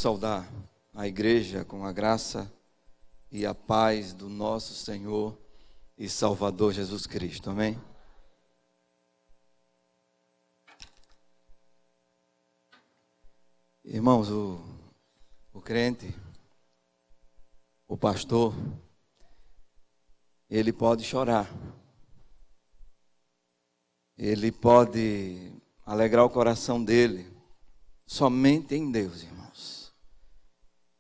Saudar a igreja com a graça e a paz do nosso Senhor e Salvador Jesus Cristo, amém? Irmãos, o crente, o pastor, ele pode chorar, ele pode alegrar o coração dele, somente em Deus, irmãos.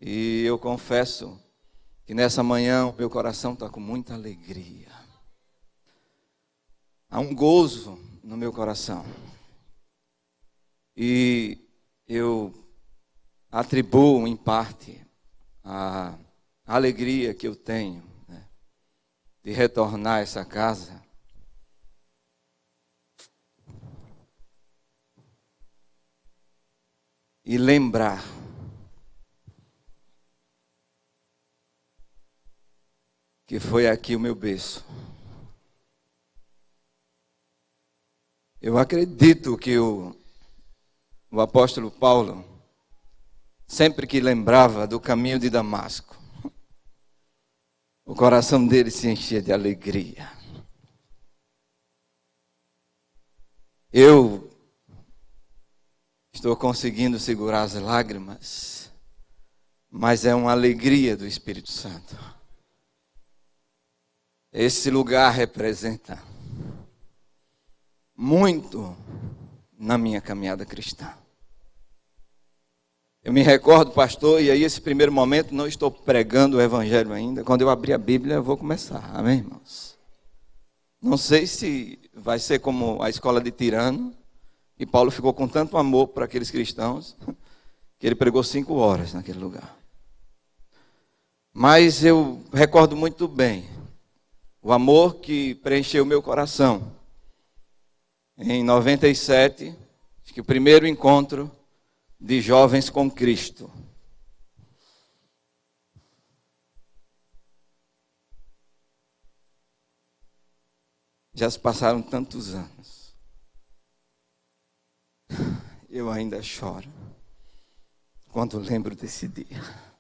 E eu confesso que nessa manhã o meu coração está com muita alegria. Há um gozo no meu coração. E eu atribuo em parte a alegria que eu tenho, né, de retornar a essa casa. E lembrar que foi aqui o meu berço. Eu acredito que o apóstolo Paulo, sempre que lembrava do caminho de Damasco, o coração dele se enchia de alegria. Eu estou conseguindo segurar as lágrimas, mas é uma alegria do Espírito Santo. Esse lugar representa muito na minha caminhada cristã. Eu me recordo, pastor, e aí esse primeiro momento não estou pregando o evangelho ainda. Quando eu abrir a Bíblia eu vou começar, amém, irmãos? Não sei se vai ser como a escola de Tirano, e Paulo ficou com tanto amor para aqueles cristãos, que ele pregou 5 horas naquele lugar. Mas eu recordo muito bem o amor que preencheu o meu coração. Em 97, acho que o primeiro encontro de jovens com Cristo. Já se passaram tantos anos. Eu ainda choro quando lembro desse dia.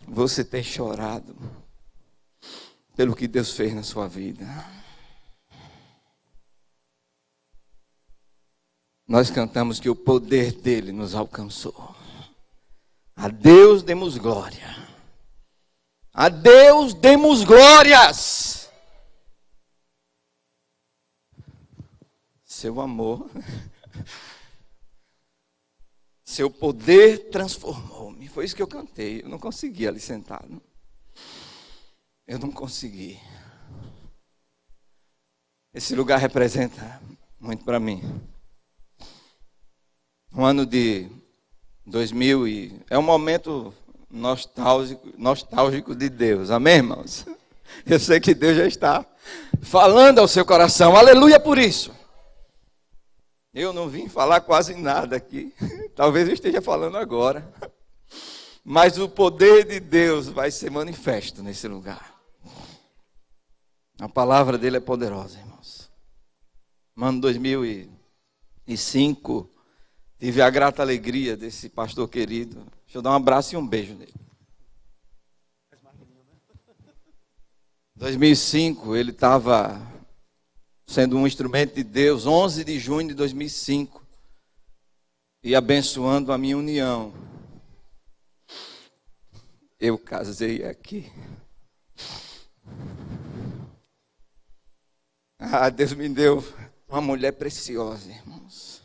Você tem chorado pelo que Deus fez na sua vida. Nós cantamos que o poder dele nos alcançou. A Deus demos glória. A Deus demos glórias. Seu amor, seu poder transformou-me. Foi isso que eu cantei. Eu não consegui ali sentado. Eu não consegui. Esse lugar representa muito para mim. Um ano de 2000 é um momento nostálgico de Deus. Amém, irmãos? Eu sei que Deus já está falando ao seu coração. Aleluia por isso. Eu não vim falar quase nada aqui. Talvez eu esteja falando agora. Mas o poder de Deus vai ser manifesto nesse lugar. A palavra dele é poderosa, irmãos. No ano 2005, tive a grata alegria desse pastor querido. Deixa eu dar um abraço e um beijo nele. 2005, ele estava sendo um instrumento de Deus, 11 de junho de 2005, e abençoando a minha união. Eu casei aqui. Deus me deu uma mulher preciosa, irmãos.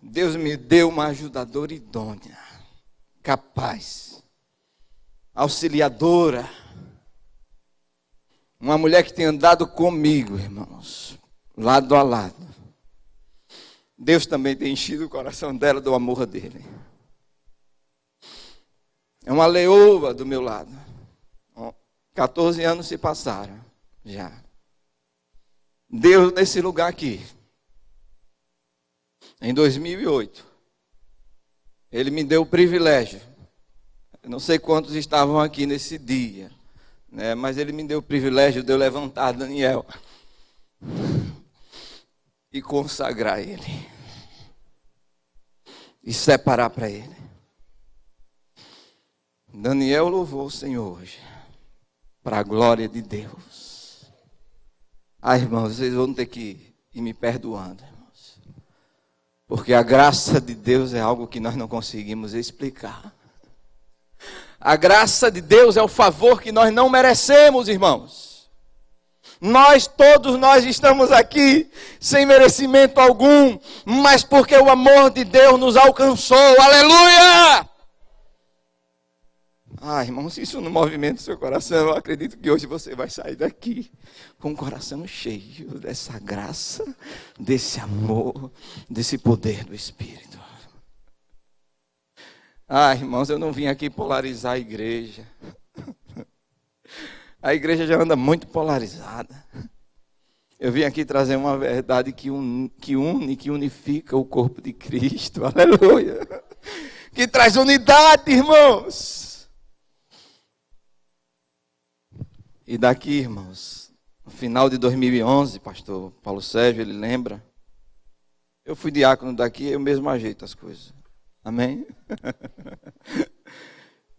Deus me deu uma ajudadora idônea, capaz, auxiliadora. Uma mulher que tem andado comigo, irmãos, lado a lado. Deus também tem enchido o coração dela do amor dele. É uma leoa do meu lado. 14 anos se passaram já. Deus nesse lugar aqui. Em 2008, ele me deu o privilégio. Eu não sei quantos estavam aqui nesse dia, né, mas ele me deu o privilégio de eu levantar Daniel e consagrar ele. e separar para Ele. Daniel louvou o Senhor hoje, para a glória de Deus. Irmãos, vocês vão ter que ir me perdoando, irmãos, porque a graça de Deus é algo que nós não conseguimos explicar. A graça de Deus é o favor que nós não merecemos, irmãos. Todos nós estamos aqui sem merecimento algum, mas porque o amor de Deus nos alcançou. Aleluia! Irmãos, se isso não movimenta o seu coração, eu acredito que hoje você vai sair daqui com o coração cheio dessa graça, desse amor, desse poder do Espírito. Irmãos, eu não vim aqui polarizar a igreja. A igreja já anda muito polarizada. Eu vim aqui trazer uma verdade que une, que unifica o corpo de Cristo. Aleluia! Que traz unidade, irmãos. E daqui, irmãos, no final de 2011, pastor Paulo Sérgio, ele lembra, eu fui diácono daqui, eu mesmo ajeito as coisas. Amém?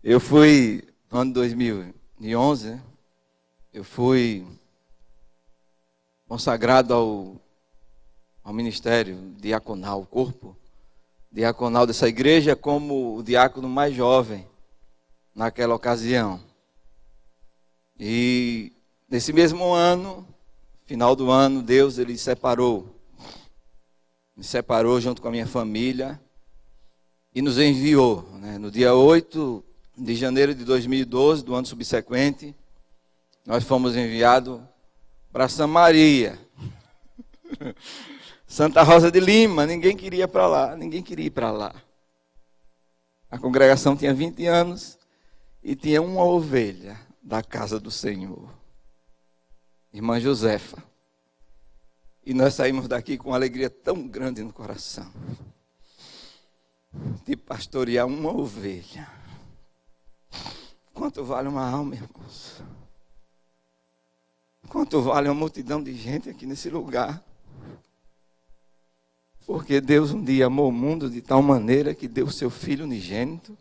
Eu fui, no ano de 2011, né? Eu fui consagrado ao ministério diaconal, o corpo diaconal dessa igreja, como o diácono mais jovem naquela ocasião. E nesse mesmo ano, final do ano, Deus ele me separou junto com a minha família e nos enviou, né? No dia 8 de janeiro de 2012, do ano subsequente, nós fomos enviados para Samaria, Santa Rosa de Lima. Ninguém queria ir para lá. A congregação tinha 20 anos e tinha uma ovelha da casa do Senhor, irmã Josefa. E nós saímos daqui com uma alegria tão grande no coração, de pastorear uma ovelha. Quanto vale uma alma, irmãos? Quanto vale uma multidão de gente aqui nesse lugar? Porque Deus um dia amou o mundo de tal maneira que deu o seu Filho unigênito,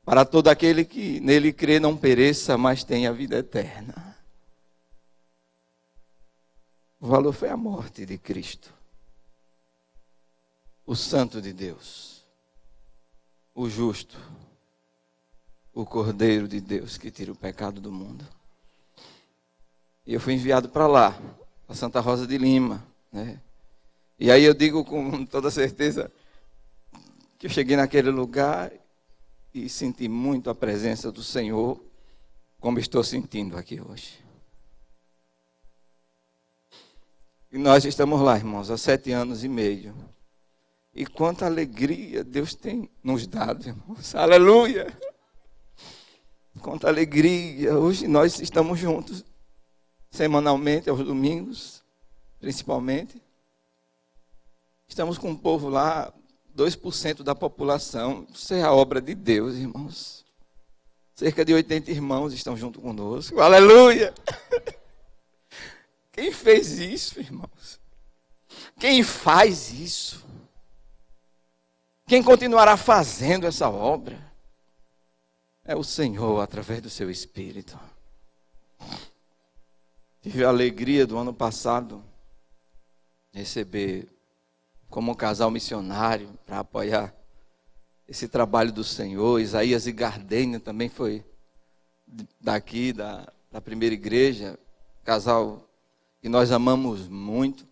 para todo aquele que nele crê não pereça, mas tenha a vida eterna. O valor foi a morte de Cristo, o Santo de Deus, o justo, o Cordeiro de Deus que tira o pecado do mundo. E eu fui enviado para lá, para Santa Rosa de Lima, né? E aí eu digo com toda certeza que eu cheguei naquele lugar e senti muito a presença do Senhor, como estou sentindo aqui hoje. E nós estamos lá, irmãos, há 7 anos e meio. E quanta alegria Deus tem nos dado, irmãos. Aleluia! Quanta alegria. Hoje nós estamos juntos, semanalmente, aos domingos, principalmente. Estamos com um povo lá, 2% da população. Isso é a obra de Deus, irmãos. Cerca de 80 irmãos estão junto conosco. Aleluia! Quem fez isso, irmãos? Quem faz isso? Quem continuará fazendo essa obra? É o Senhor, através do seu Espírito. Tive a alegria do ano passado receber como um casal missionário para apoiar esse trabalho do Senhor. Isaías e Gardênia também foi daqui, da primeira igreja, casal que nós amamos muito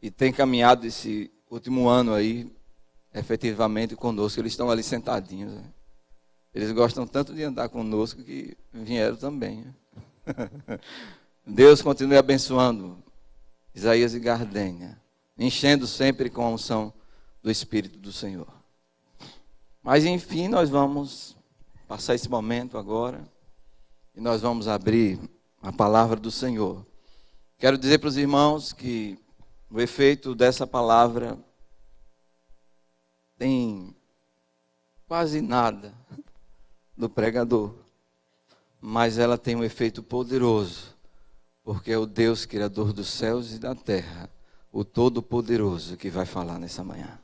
e tem caminhado esse último ano aí, efetivamente conosco. Eles estão ali sentadinhos, né? Eles gostam tanto de andar conosco que vieram também, né? Deus continue abençoando Isaías e Gardênia, enchendo sempre com a unção do Espírito do Senhor. Mas enfim, nós vamos passar esse momento agora e nós vamos abrir a palavra do Senhor. Quero dizer para os irmãos que o efeito dessa palavra tem quase nada do pregador, mas ela tem um efeito poderoso, porque é o Deus Criador dos céus e da terra, o Todo-Poderoso, que vai falar nessa manhã.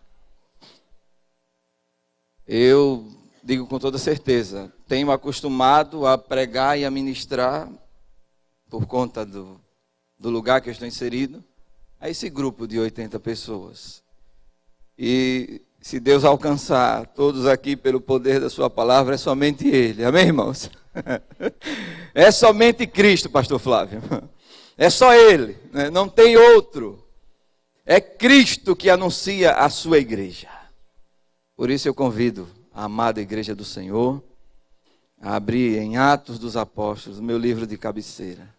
Eu digo com toda certeza, tenho acostumado a pregar e a ministrar, por conta do lugar que eu estou inserido, a esse grupo de 80 pessoas. E se Deus alcançar todos aqui pelo poder da sua palavra, é somente Ele. Amém, irmãos? É somente Cristo, pastor Flávio. É só Ele, né? Não tem outro. É Cristo que anuncia a sua igreja. Por isso eu convido a amada igreja do Senhor a abrir em Atos dos Apóstolos, meu livro de cabeceira.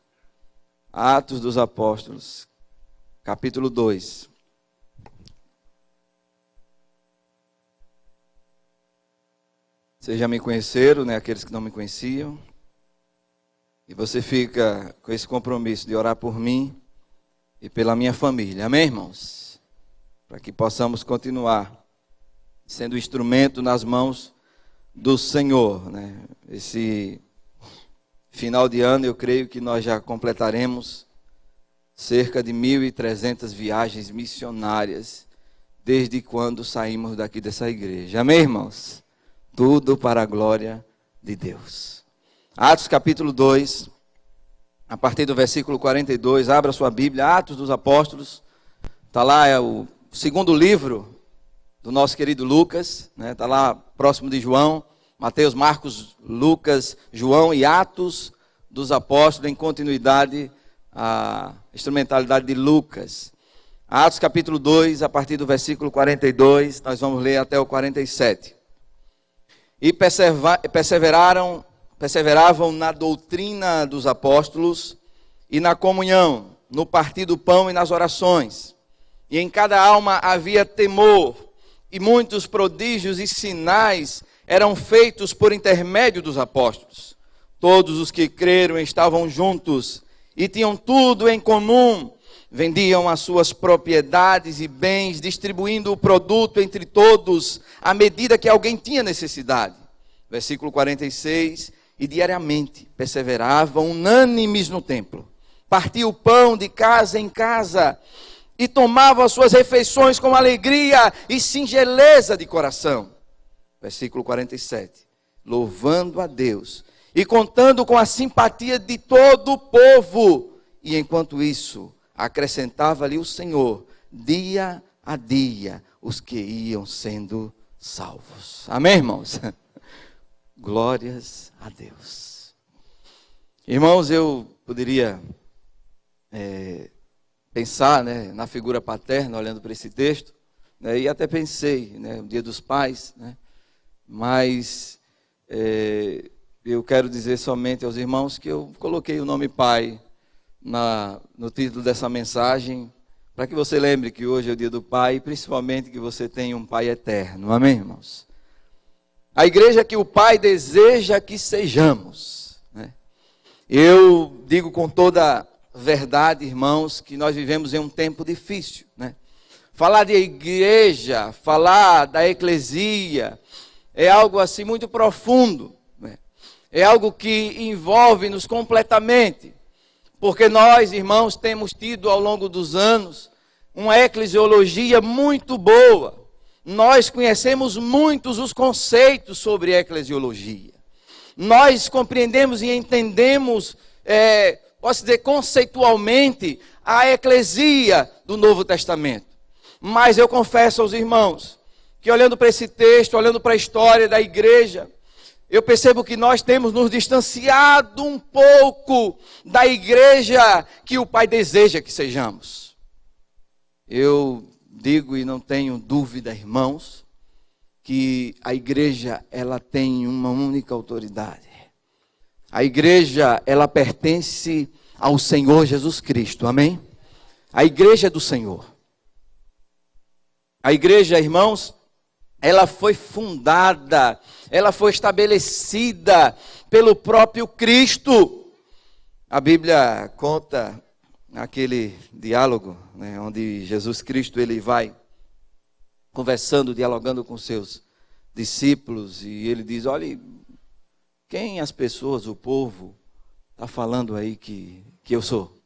Atos dos Apóstolos, capítulo 2. Vocês já me conheceram, né? Aqueles que não me conheciam. E você fica com esse compromisso de orar por mim e pela minha família. Amém, irmãos? Para que possamos continuar sendo instrumento nas mãos do Senhor, né? Esse final de ano, eu creio que nós já completaremos cerca de 1.300 viagens missionárias desde quando saímos daqui dessa igreja. Amém, irmãos? Tudo para a glória de Deus. Atos capítulo 2, a partir do versículo 42, abra sua Bíblia, Atos dos Apóstolos. Está lá, é o segundo livro do nosso querido Lucas, né? Está lá próximo de João, Mateus, Marcos, Lucas, João e Atos dos Apóstolos, em continuidade a instrumentalidade de Lucas. Atos capítulo 2, a partir do versículo 42, nós vamos ler até o 47. E perseveravam na doutrina dos apóstolos e na comunhão, no partir do pão e nas orações. E em cada alma havia temor, e muitos prodígios e sinais eram feitos por intermédio dos apóstolos. Todos os que creram estavam juntos e tinham tudo em comum. Vendiam as suas propriedades e bens, distribuindo o produto entre todos, à medida que alguém tinha necessidade. Versículo 46, e diariamente perseveravam unânimes no templo. Partiam o pão de casa em casa, e tomavam as suas refeições com alegria e singeleza de coração. Versículo 47, louvando a Deus, e contando com a simpatia de todo o povo. E enquanto isso, acrescentava-lhe o Senhor, dia a dia, os que iam sendo salvos. Amém, irmãos? Glórias a Deus. Irmãos, eu poderia pensar, né, na figura paterna, olhando para esse texto, né, e até pensei, né, o Dia dos Pais, né, mas eu quero dizer somente aos irmãos que eu coloquei o nome Pai no título dessa mensagem, para que você lembre que hoje é o Dia do Pai, e principalmente que você tenha um Pai eterno. Amém, irmãos? A igreja que o Pai deseja que sejamos, né? Eu digo com toda verdade, irmãos, que nós vivemos em um tempo difícil, né? Falar de igreja, falar da eclesia, é algo assim muito profundo, né? É algo que envolve-nos completamente. Porque nós, irmãos, temos tido ao longo dos anos uma eclesiologia muito boa. Nós conhecemos muitos os conceitos sobre eclesiologia. Nós compreendemos e entendemos, posso dizer, conceitualmente, a eclesia do Novo Testamento. Mas eu confesso aos irmãos que, olhando para esse texto, olhando para a história da igreja, eu percebo que nós temos nos distanciado um pouco da igreja que o Pai deseja que sejamos. Eu digo e não tenho dúvida, irmãos, que a igreja, ela tem uma única autoridade. A igreja, ela pertence ao Senhor Jesus Cristo, amém? A igreja é do Senhor. A igreja, irmãos, ela foi fundada, ela foi estabelecida pelo próprio Cristo. A Bíblia conta aquele diálogo, né, onde Jesus Cristo ele vai conversando, dialogando com seus discípulos, e ele diz: olha, quem as pessoas, o povo, está falando aí que eu sou?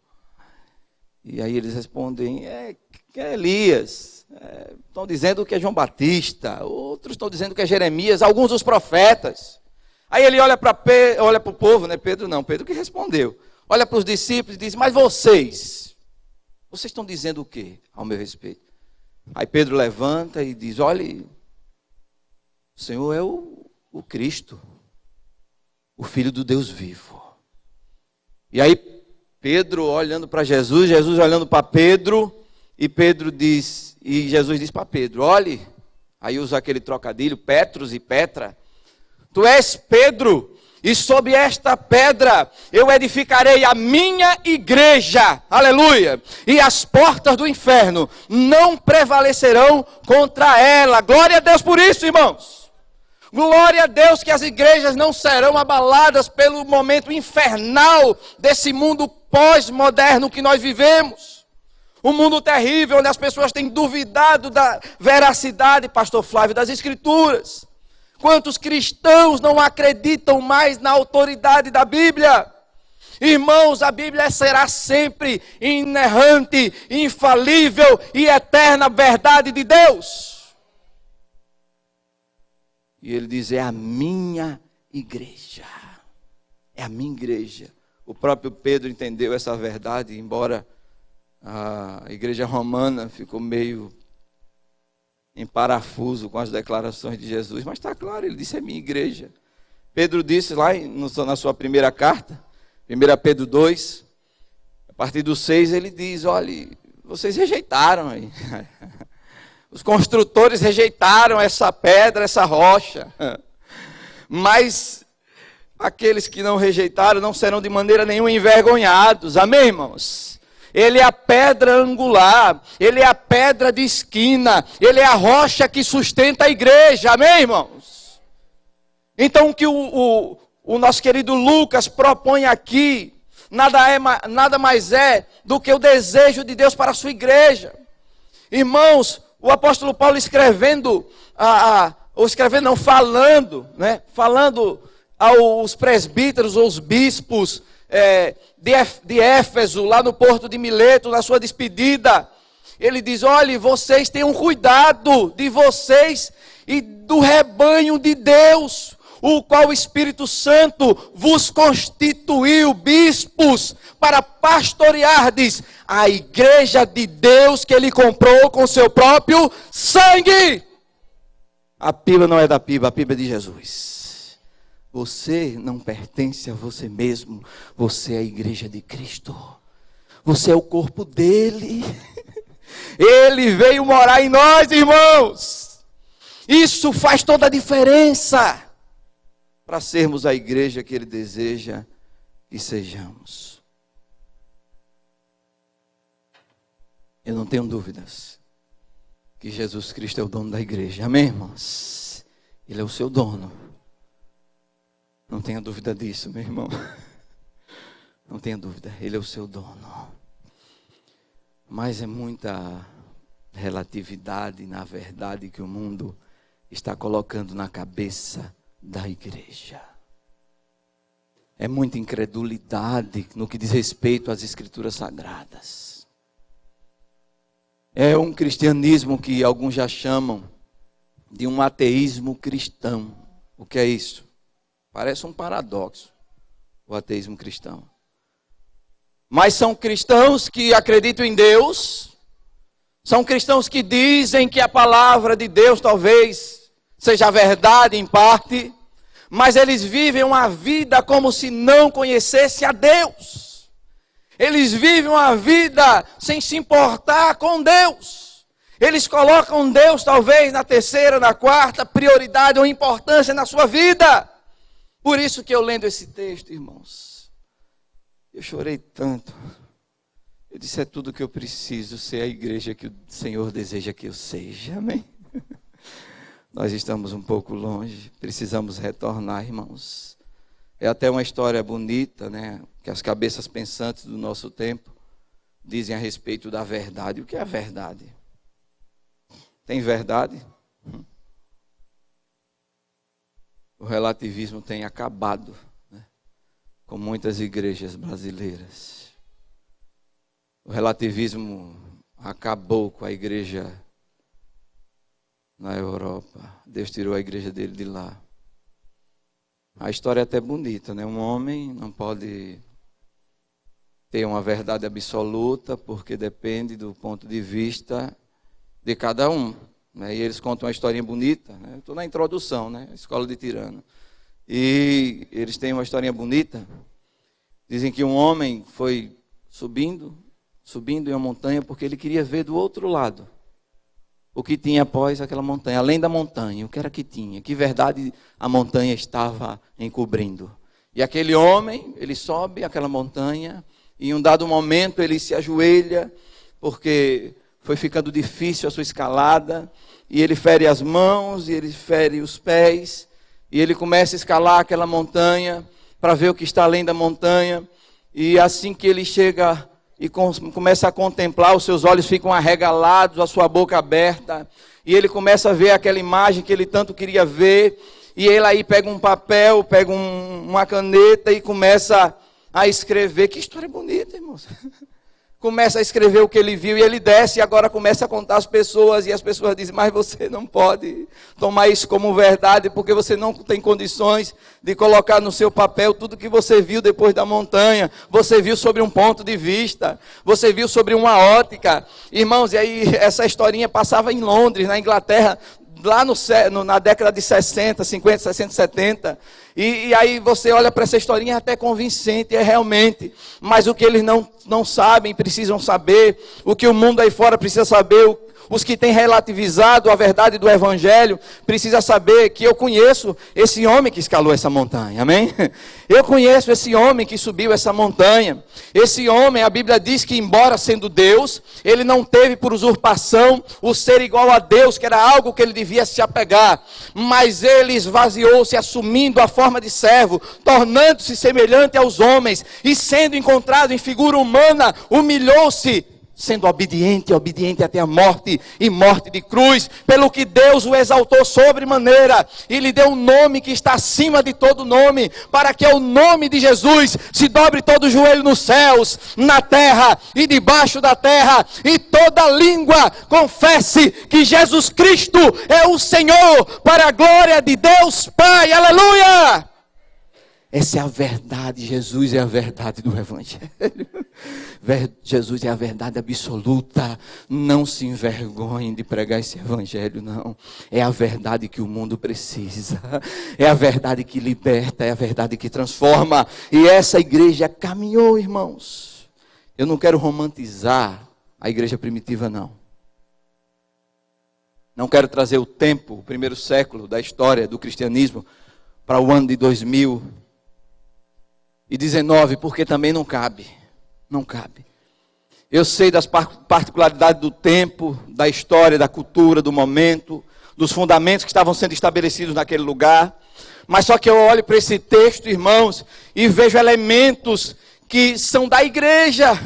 E aí eles respondem: é Elias. Estão dizendo que é João Batista, outros estão dizendo que é Jeremias, alguns dos profetas. Aí ele olha para o povo, né? Pedro que respondeu. Olha para os discípulos e diz, mas vocês estão dizendo o quê ao meu respeito? Aí Pedro levanta e diz, olhe, o Senhor é o Cristo, o Filho do Deus vivo. E aí Pedro olhando para Jesus, Jesus olhando para Pedro, e Jesus diz para Pedro, olhe, aí usa aquele trocadilho, Petros e Petra, tu és Pedro, e sob esta pedra eu edificarei a minha igreja, aleluia, e as portas do inferno não prevalecerão contra ela. Glória a Deus por isso, irmãos. Glória a Deus que as igrejas não serão abaladas pelo momento infernal desse mundo pós-moderno que nós vivemos. Um mundo terrível, onde as pessoas têm duvidado da veracidade, pastor Flávio, das Escrituras. Quantos cristãos não acreditam mais na autoridade da Bíblia? Irmãos, a Bíblia será sempre inerrante, infalível e eterna verdade de Deus. E ele diz, é a minha igreja. É a minha igreja. O próprio Pedro entendeu essa verdade, embora a igreja romana ficou meio em parafuso com as declarações de Jesus, mas está claro, ele disse, é minha igreja. Pedro disse lá na sua primeira carta, 1 Pedro 2, a partir do 6, ele diz, olha, vocês rejeitaram aí. Os construtores rejeitaram essa pedra, essa rocha, mas aqueles que não rejeitaram não serão de maneira nenhuma envergonhados, amém, irmãos? Ele é a pedra angular, ele é a pedra de esquina, ele é a rocha que sustenta a igreja, amém, irmãos? Então o que o nosso querido Lucas propõe aqui, nada mais é do que o desejo de Deus para a sua igreja. Irmãos, o apóstolo Paulo falando aos presbíteros, aos bispos, de Éfeso, lá no porto de Mileto, na sua despedida, ele diz, olhe, vocês tenham cuidado de vocês e do rebanho de Deus, o qual o Espírito Santo vos constituiu bispos para pastoreardes a igreja de Deus que ele comprou com seu próprio sangue. A piba não é da piba, a piba é de Jesus. Você não pertence a você mesmo, você é a igreja de Cristo, você é o corpo dele, ele veio morar em nós, irmãos, isso faz toda a diferença, para sermos a igreja que ele deseja que sejamos. Eu não tenho dúvidas que Jesus Cristo é o dono da igreja, amém, irmãos? Ele é o seu dono. Não tenha dúvida disso, meu irmão. Não tenha dúvida, ele é o seu dono. Mas é muita relatividade na verdade que o mundo está colocando na cabeça da igreja. É muita incredulidade no que diz respeito às Escrituras Sagradas. É um cristianismo que alguns já chamam de um ateísmo cristão. O que é isso? Parece um paradoxo, o ateísmo cristão. Mas são cristãos que acreditam em Deus, são cristãos que dizem que a palavra de Deus talvez seja verdade em parte, mas eles vivem uma vida como se não conhecesse a Deus. Eles vivem uma vida sem se importar com Deus. Eles colocam Deus talvez na terceira, na quarta prioridade ou importância na sua vida. Por isso que eu lendo esse texto, irmãos, eu chorei tanto. Eu disse, é tudo que eu preciso ser a igreja que o Senhor deseja que eu seja, amém? Nós estamos um pouco longe, precisamos retornar, irmãos. É até uma história bonita, né? Que as cabeças pensantes do nosso tempo dizem a respeito da verdade. O que é a verdade? Tem verdade? O relativismo tem acabado, né, com muitas igrejas brasileiras. O relativismo acabou com a igreja na Europa. Deus tirou a igreja dele de lá. A história é até bonita, né? Um homem não pode ter uma verdade absoluta, porque depende do ponto de vista de cada um, né? E eles contam uma historinha bonita, né? Estou na introdução, né? Escola de Tirano. E eles têm uma historinha bonita. Dizem que um homem foi subindo em uma montanha, porque ele queria ver do outro lado o que tinha após aquela montanha, além da montanha, o que era que tinha, que verdade a montanha estava encobrindo. E aquele homem, ele sobe aquela montanha, e em um dado momento ele se ajoelha, porque foi ficando difícil a sua escalada, e ele fere as mãos, e ele fere os pés, e ele começa a escalar aquela montanha, para ver o que está além da montanha, e assim que ele chega e começa a contemplar, os seus olhos ficam arregalados, a sua boca aberta, e ele começa a ver aquela imagem que ele tanto queria ver, e ele aí pega um papel, pega uma caneta e começa a escrever. Que história bonita, irmãos. Começa a escrever o que ele viu, e ele desce e agora começa a contar às pessoas, e as pessoas dizem, mas você não pode tomar isso como verdade, porque você não tem condições de colocar no seu papel tudo que você viu depois da montanha. Você viu sobre um ponto de vista, você viu sobre uma ótica. Irmãos, e aí essa historinha passava em Londres, na Inglaterra, lá na década de 60, 50, 60, 70, e aí você olha para essa historinha, é até convincente, é realmente, mas o que eles não sabem, precisam saber, o que o mundo aí fora precisa saber, os que têm relativizado a verdade do Evangelho, precisa saber que eu conheço esse homem que escalou essa montanha, amém? Eu conheço esse homem que subiu essa montanha. Esse homem, a Bíblia diz que embora sendo Deus, ele não teve por usurpação o ser igual a Deus, que era algo que ele devia se apegar, mas ele esvaziou-se, assumindo a forma de servo, tornando-se semelhante aos homens, e sendo encontrado em figura humana, humilhou-se, sendo obediente até a morte, e morte de cruz, pelo que Deus o exaltou sobremaneira, e lhe deu um nome que está acima de todo nome, para que ao nome de Jesus se dobre todo o joelho nos céus, na terra e debaixo da terra, e toda língua confesse que Jesus Cristo é o Senhor, para a glória de Deus Pai, aleluia! Essa é a verdade, Jesus é a verdade do Evangelho. Jesus é a verdade absoluta. Não se envergonhem de pregar esse Evangelho, não. É a verdade que o mundo precisa. É a verdade que liberta, é a verdade que transforma. E essa igreja caminhou, irmãos. Eu não quero romantizar a igreja primitiva, não. Não quero trazer o tempo, o primeiro século da história do cristianismo, para o ano de 2019, porque também não cabe. Não cabe. Eu sei das particularidades do tempo, da história, da cultura, do momento, dos fundamentos que estavam sendo estabelecidos naquele lugar. Mas só que eu olho para esse texto, irmãos, e vejo elementos que são da igreja.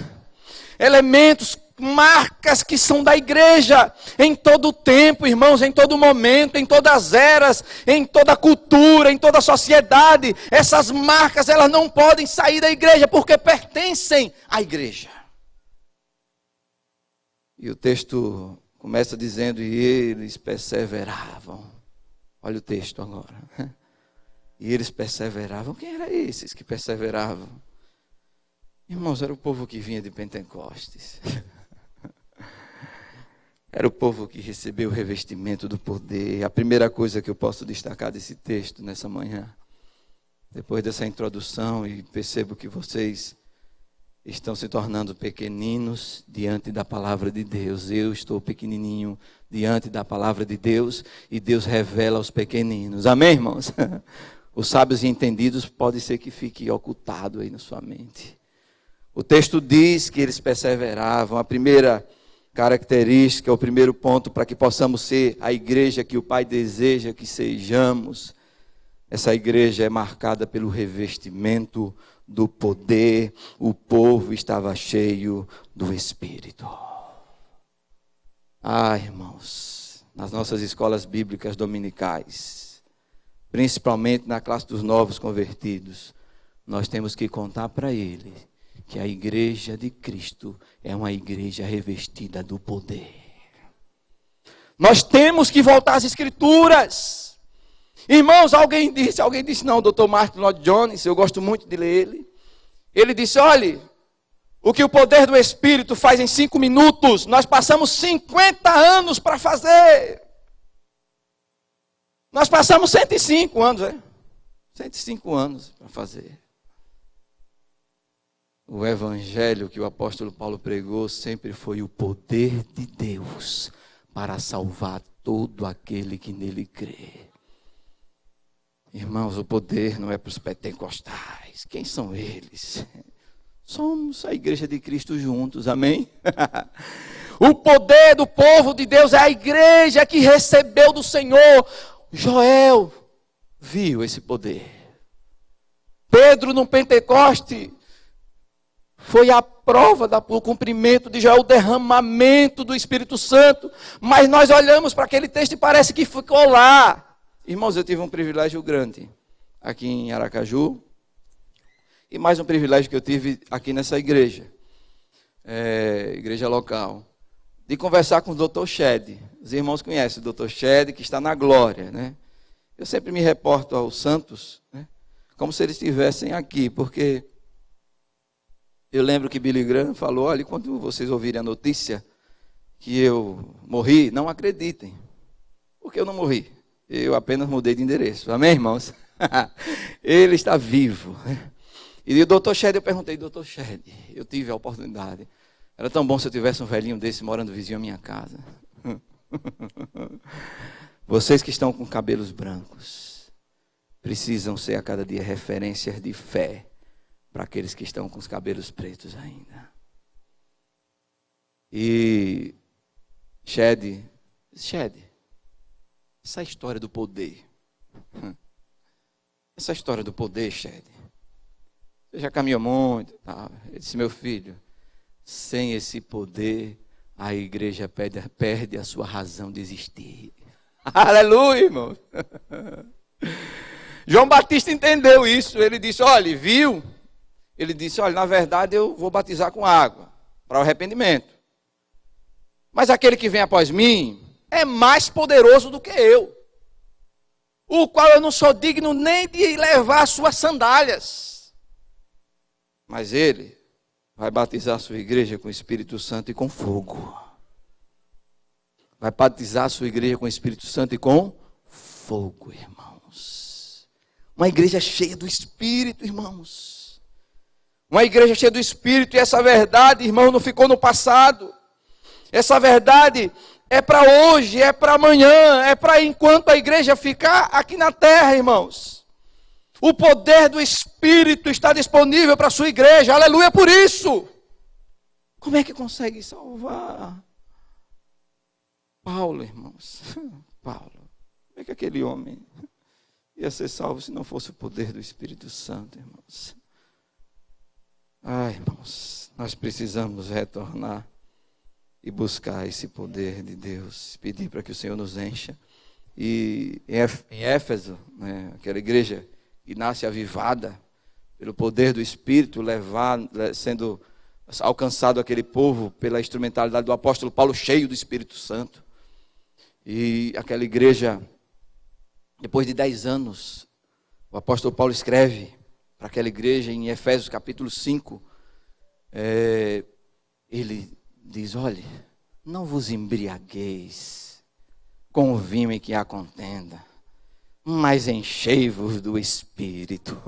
Elementos, marcas que são da igreja, em todo o tempo, irmãos, em todo momento, em todas as eras, em toda a cultura, em toda a sociedade. Essas marcas, elas não podem sair da igreja, porque pertencem à igreja. E o texto começa dizendo, e eles perseveravam. Olha o texto agora. E eles perseveravam. Quem eram esses que perseveravam? Irmãos, era o povo que vinha de Pentecostes. Era o povo que recebeu o revestimento do poder. A primeira coisa que eu posso destacar desse texto nessa manhã, depois dessa introdução, e percebo que vocês estão se tornando pequeninos diante da palavra de Deus. Eu estou pequenininho diante da palavra de Deus, e Deus revela aos pequeninos. Amém, irmãos? Os sábios e entendidos pode ser que fique ocultado aí na sua mente. O texto diz que eles perseveravam. A primeira característica, o primeiro ponto para que possamos ser a igreja que o Pai deseja que sejamos. Essa igreja é marcada pelo revestimento do poder. O povo estava cheio do Espírito. Ah, irmãos, nas nossas escolas bíblicas dominicais, principalmente na classe dos novos convertidos, nós temos que contar para eles que a igreja de Cristo é uma igreja revestida do poder. Nós temos que voltar às Escrituras. Irmãos, alguém disse, não, o Dr. Martin Lloyd Jones, eu gosto muito de ler ele. Ele disse, olhe, o que o poder do Espírito faz em 5 minutos, nós passamos 50 anos para fazer. Nós passamos 105 anos, 105 anos para fazer. O evangelho que o apóstolo Paulo pregou sempre foi o poder de Deus para salvar todo aquele que nele crê. Irmãos, o poder não é para os pentecostais. Quem são eles? Somos a igreja de Cristo juntos, amém? O poder do povo de Deus é a igreja que recebeu do Senhor. Joel viu esse poder. Pedro no Pentecoste foi a prova do cumprimento de Joel, o derramamento do Espírito Santo. Mas nós olhamos para aquele texto e parece que ficou lá. Irmãos, eu tive um privilégio grande aqui em Aracaju. E mais um privilégio que eu tive aqui nessa igreja. Igreja local. De conversar com o Dr. Shed. Os irmãos conhecem o Dr. Shed, que está na glória, né? Eu sempre me reporto aos santos, né? Como se eles estivessem aqui, porque eu lembro que Billy Graham falou, olha, quando vocês ouvirem a notícia que eu morri, não acreditem, porque eu não morri, eu apenas mudei de endereço, amém, irmãos? Ele está vivo, né? E o Dr. Shed, eu perguntei, Dr. Shed, eu tive a oportunidade, era tão bom se eu tivesse um velhinho desse morando vizinho à minha casa. Vocês que estão com cabelos brancos, precisam ser a cada dia referências de fé para aqueles que estão com os cabelos pretos ainda. E Shed, essa história do poder, Shed, você já caminhou muito, tá? Ele disse, meu filho, sem esse poder, a igreja perde a sua razão de existir. Aleluia, irmão. João Batista entendeu isso. Ele disse, olha, viu? Ele disse, olha, na verdade eu vou batizar com água para o arrependimento. Mas aquele que vem após mim é mais poderoso do que eu, o qual eu não sou digno nem de levar as suas sandálias. Mas ele vai batizar a sua igreja com o Espírito Santo e com fogo. Vai batizar a sua igreja com o Espírito Santo e com fogo, irmãos. Uma igreja cheia do Espírito, irmãos. Uma igreja cheia do Espírito. E essa verdade, irmão, não ficou no passado. Essa verdade é para hoje, é para amanhã, é para enquanto a igreja ficar aqui na terra, irmãos. O poder do Espírito está disponível para a sua igreja. Aleluia por isso. Como é que consegue salvar? Paulo, irmãos. Paulo. Como é que aquele homem ia ser salvo se não fosse o poder do Espírito Santo, irmãos? Irmãos, nós precisamos retornar e buscar esse poder de Deus. Pedir para que o Senhor nos encha. E em Éfeso, né, aquela igreja que nasce avivada pelo poder do Espírito, sendo alcançado aquele povo pela instrumentalidade do apóstolo Paulo, cheio do Espírito Santo. E aquela igreja, depois de 10 anos, o apóstolo Paulo escreve para aquela igreja em Efésios capítulo 5, ele diz, olhe, não vos embriagueis com o vinho em que há contenda, mas enchei-vos do Espírito.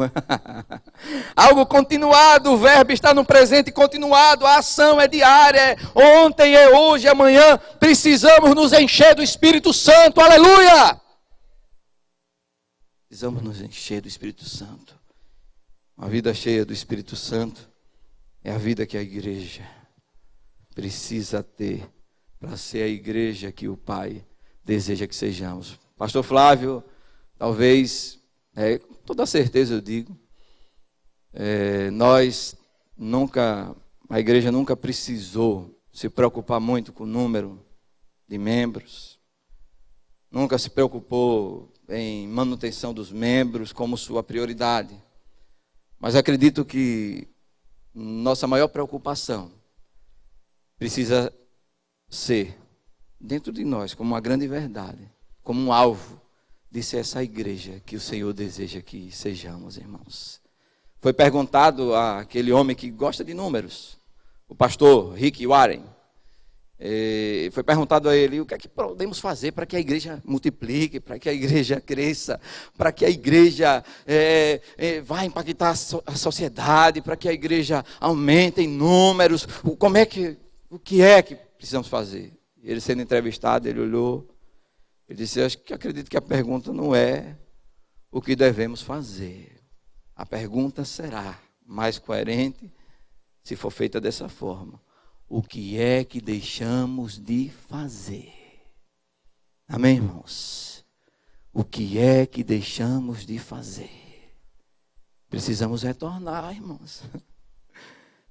Algo continuado, o verbo está no presente continuado, a ação é diária, ontem, é hoje, é amanhã, precisamos nos encher do Espírito Santo, aleluia! Precisamos nos encher do Espírito Santo. Uma vida cheia do Espírito Santo é a vida que a igreja precisa ter para ser a igreja que o Pai deseja que sejamos. Pastor Flávio, talvez, com toda certeza eu digo, a igreja nunca precisou se preocupar muito com o número de membros, nunca se preocupou em manutenção dos membros como sua prioridade. Mas acredito que nossa maior preocupação precisa ser dentro de nós como uma grande verdade, como um alvo de ser essa igreja que o Senhor deseja que sejamos, irmãos. Foi perguntado àquele homem que gosta de números, o pastor Rick Warren. Foi perguntado a ele: o que é que podemos fazer para que a igreja multiplique, para que a igreja cresça, para que a igreja vá impactar a sociedade, para que a igreja aumente em números, o que é que precisamos fazer? Ele sendo entrevistado, ele olhou, ele disse: acredito que a pergunta não é o que devemos fazer. A pergunta será mais coerente se for feita dessa forma: o que é que deixamos de fazer? Amém, irmãos? O que é que deixamos de fazer? Precisamos retornar, irmãos.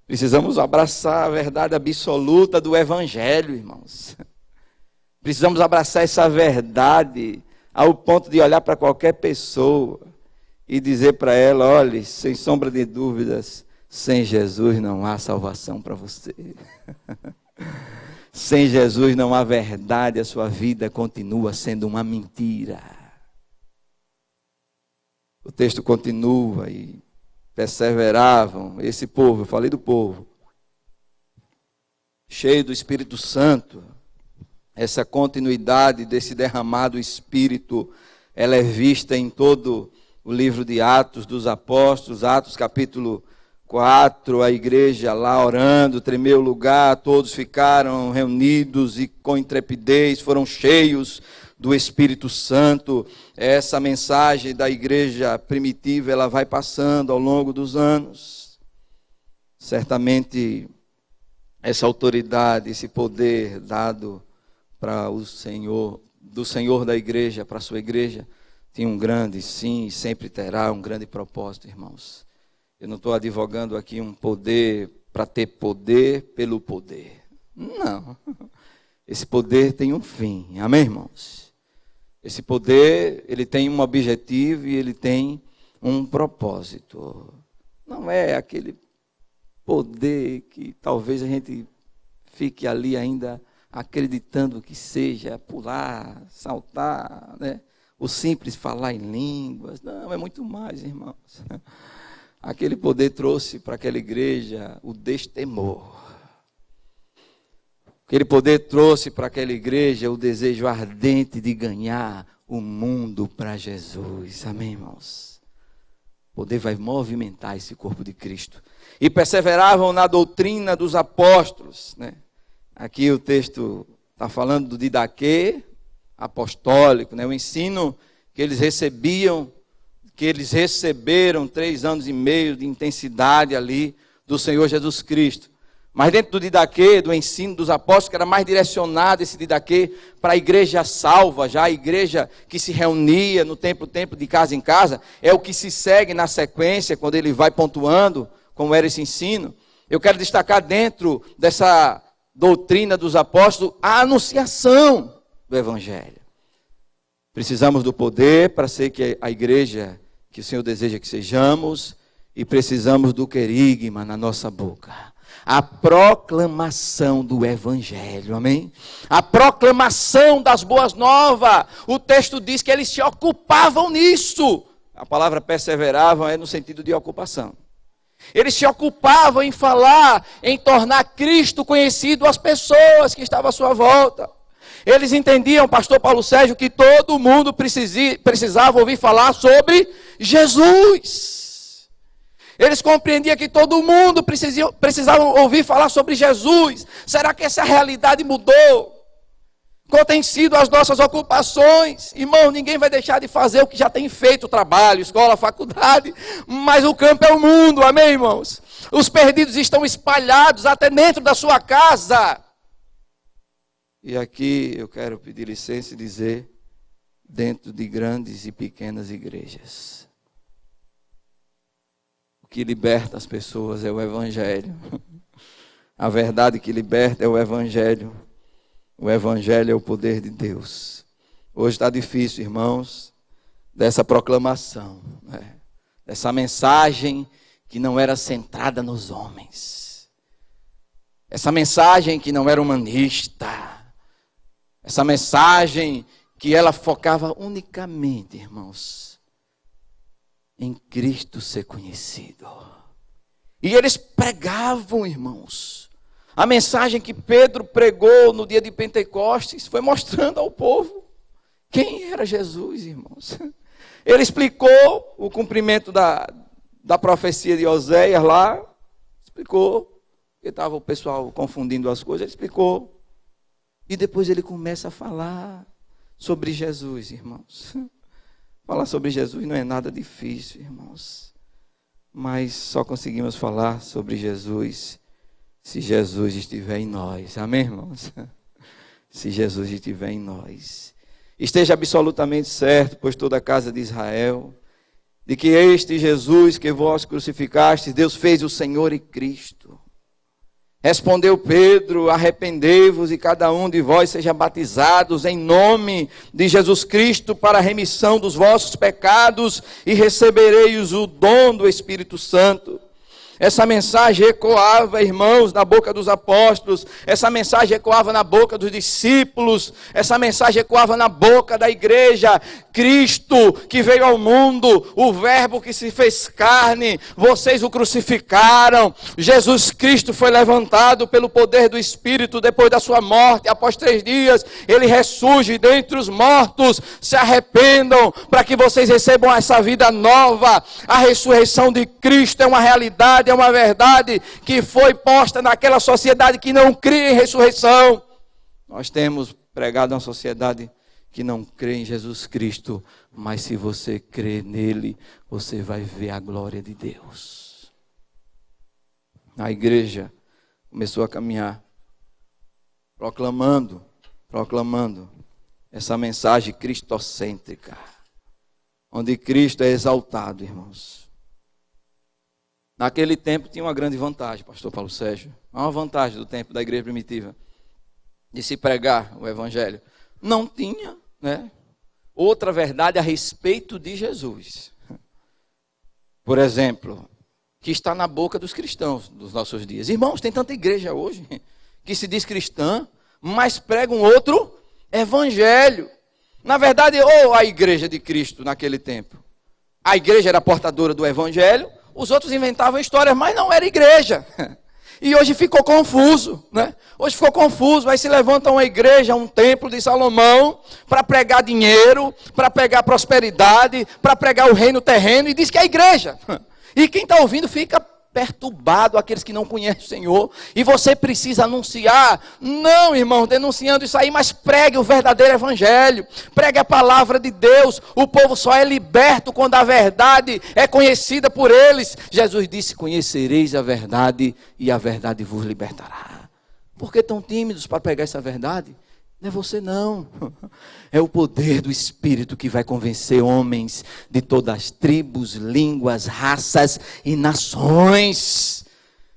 Precisamos abraçar a verdade absoluta do Evangelho, irmãos. Precisamos abraçar essa verdade ao ponto de olhar para qualquer pessoa e dizer para ela: olhe, sem sombra de dúvidas, sem Jesus não há salvação para você. Sem Jesus não há verdade, a sua vida continua sendo uma mentira. O texto continua: e perseveravam, esse povo, eu falei do povo, cheio do Espírito Santo. Essa continuidade desse derramado Espírito, ela é vista em todo o livro de Atos dos Apóstolos, Atos capítulo 4, a igreja lá orando, tremeu o lugar, todos ficaram reunidos e com intrepidez foram cheios do Espírito Santo. Essa mensagem da igreja primitiva, ela vai passando ao longo dos anos. Certamente essa autoridade, esse poder dado para o Senhor, do Senhor da igreja, para a sua igreja, tem um grande, sim, sempre terá um grande propósito, irmãos. Eu não estou advogando aqui um poder para ter poder pelo poder. Não. Esse poder tem um fim. Amém, irmãos? Esse poder, ele tem um objetivo e ele tem um propósito. Não é aquele poder que talvez a gente fique ali ainda acreditando que seja pular, saltar, né? O simples falar em línguas. Não, é muito mais, irmãos. Aquele poder trouxe para aquela igreja o destemor. Aquele poder trouxe para aquela igreja o desejo ardente de ganhar o mundo para Jesus. Amém, irmãos? O poder vai movimentar esse corpo de Cristo. E perseveravam na doutrina dos apóstolos, né? Aqui o texto está falando do didaquê apostólico, né? O ensino que eles recebiam, que eles receberam 3 anos e meio de intensidade ali do Senhor Jesus Cristo. Mas dentro do didaquê, do ensino dos apóstolos, que era mais direcionado esse didaquê para a igreja salva, já a igreja que se reunia no templo de casa em casa, é o que se segue na sequência, quando ele vai pontuando como era esse ensino. Eu quero destacar dentro dessa doutrina dos apóstolos a anunciação do Evangelho. Precisamos do poder para ser que a igreja que o Senhor deseja que sejamos, e precisamos do querigma na nossa boca. A proclamação do Evangelho, amém? A proclamação das boas novas. O texto diz que eles se ocupavam nisso. A palavra perseveravam é no sentido de ocupação. Eles se ocupavam em falar, em tornar Cristo conhecido às pessoas que estavam à sua volta. Eles entendiam, pastor Paulo Sérgio, que todo mundo precisava ouvir falar sobre Jesus. Eles compreendiam que todo mundo precisava ouvir falar sobre Jesus. Será que essa realidade mudou? Qual tem sido as nossas ocupações? Irmão, ninguém vai deixar de fazer o que já tem feito, trabalho, escola, faculdade, mas o campo é o mundo, amém, irmãos? Os perdidos estão espalhados até dentro da sua casa. E aqui eu quero pedir licença e dizer, dentro de grandes e pequenas igrejas, o que liberta as pessoas é o Evangelho. A verdade que liberta é o Evangelho. O Evangelho é o poder de Deus. Hoje está difícil, irmãos, dessa proclamação, né? Dessa mensagem que não era centrada nos homens. Essa mensagem que não era humanista. Essa mensagem que ela focava unicamente, irmãos, em Cristo ser conhecido. E eles pregavam, irmãos. A mensagem que Pedro pregou no dia de Pentecostes foi mostrando ao povo quem era Jesus, irmãos. Ele explicou o cumprimento da profecia de Oséias lá. Explicou. Porque estava o pessoal confundindo as coisas. Ele explicou. E depois ele começa a falar sobre Jesus, irmãos. Falar sobre Jesus não é nada difícil, irmãos. Mas só conseguimos falar sobre Jesus se Jesus estiver em nós. Amém, irmãos? Se Jesus estiver em nós. Esteja absolutamente certo, pois toda a casa de Israel, de que este Jesus que vós crucificastes, Deus fez o Senhor e Cristo. Respondeu Pedro: arrependei-vos e cada um de vós seja batizados em nome de Jesus Cristo para a remissão dos vossos pecados e recebereis o dom do Espírito Santo. Essa mensagem ecoava, irmãos, na boca dos apóstolos. Essa mensagem ecoava na boca dos discípulos. Essa mensagem ecoava na boca da igreja. Cristo que veio ao mundo, o verbo que se fez carne, vocês o crucificaram. Jesus Cristo foi levantado pelo poder do Espírito depois da sua morte. Após 3 dias, ele ressurge dentre os mortos. Se arrependam para que vocês recebam essa vida nova. A ressurreição de Cristo é uma realidade, é uma verdade que foi posta naquela sociedade que não cria em ressurreição. Nós temos pregado uma sociedade que não crê em Jesus Cristo, mas se você crê nele, você vai ver a glória de Deus. A igreja começou a caminhar, proclamando essa mensagem cristocêntrica, onde Cristo é exaltado, irmãos. Naquele tempo tinha uma grande vantagem, pastor Paulo Sérgio, uma vantagem do tempo da igreja primitiva, de se pregar o evangelho. Não tinha, né, outra verdade a respeito de Jesus. Por exemplo, que está na boca dos cristãos dos nossos dias. Irmãos, tem tanta igreja hoje que se diz cristã, mas prega um outro evangelho. Na verdade, ou a igreja de Cristo naquele tempo, a igreja era portadora do evangelho, os outros inventavam histórias, mas não era igreja. E hoje ficou confuso, né? Hoje ficou confuso, aí se levanta uma igreja, um templo de Salomão, para pregar dinheiro, para pregar prosperidade, para pregar o reino terreno, e diz que é igreja. E quem está ouvindo fica perturbado, aqueles que não conhecem o Senhor, e você precisa anunciar, não, irmão, denunciando isso aí, mas pregue o verdadeiro evangelho, pregue a palavra de Deus. O povo só é liberto quando a verdade é conhecida por eles. Jesus disse: conhecereis a verdade e a verdade vos libertará. Por que tão tímidos para pregar essa verdade? Não é você não, é o poder do Espírito que vai convencer homens de todas as tribos, línguas, raças e nações.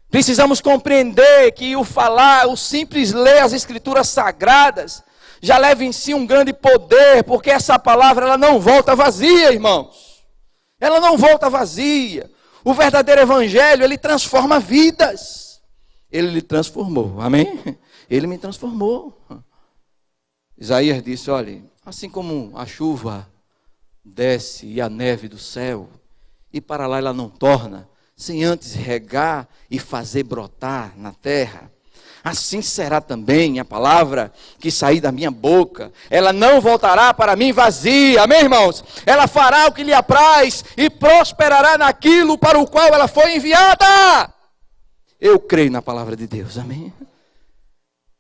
Precisamos compreender que o falar, o simples ler as Escrituras Sagradas, já leva em si um grande poder, porque essa palavra ela não volta vazia, irmãos. Ela não volta vazia. O verdadeiro Evangelho, ele transforma vidas. Ele lhe transformou, amém? Ele me transformou. Isaías disse: olha, assim como a chuva desce e a neve do céu, e para lá ela não torna, sem antes regar e fazer brotar na terra, assim será também a palavra que sair da minha boca. Ela não voltará para mim vazia, amém, irmãos? Ela fará o que lhe apraz e prosperará naquilo para o qual ela foi enviada. Eu creio na palavra de Deus, amém?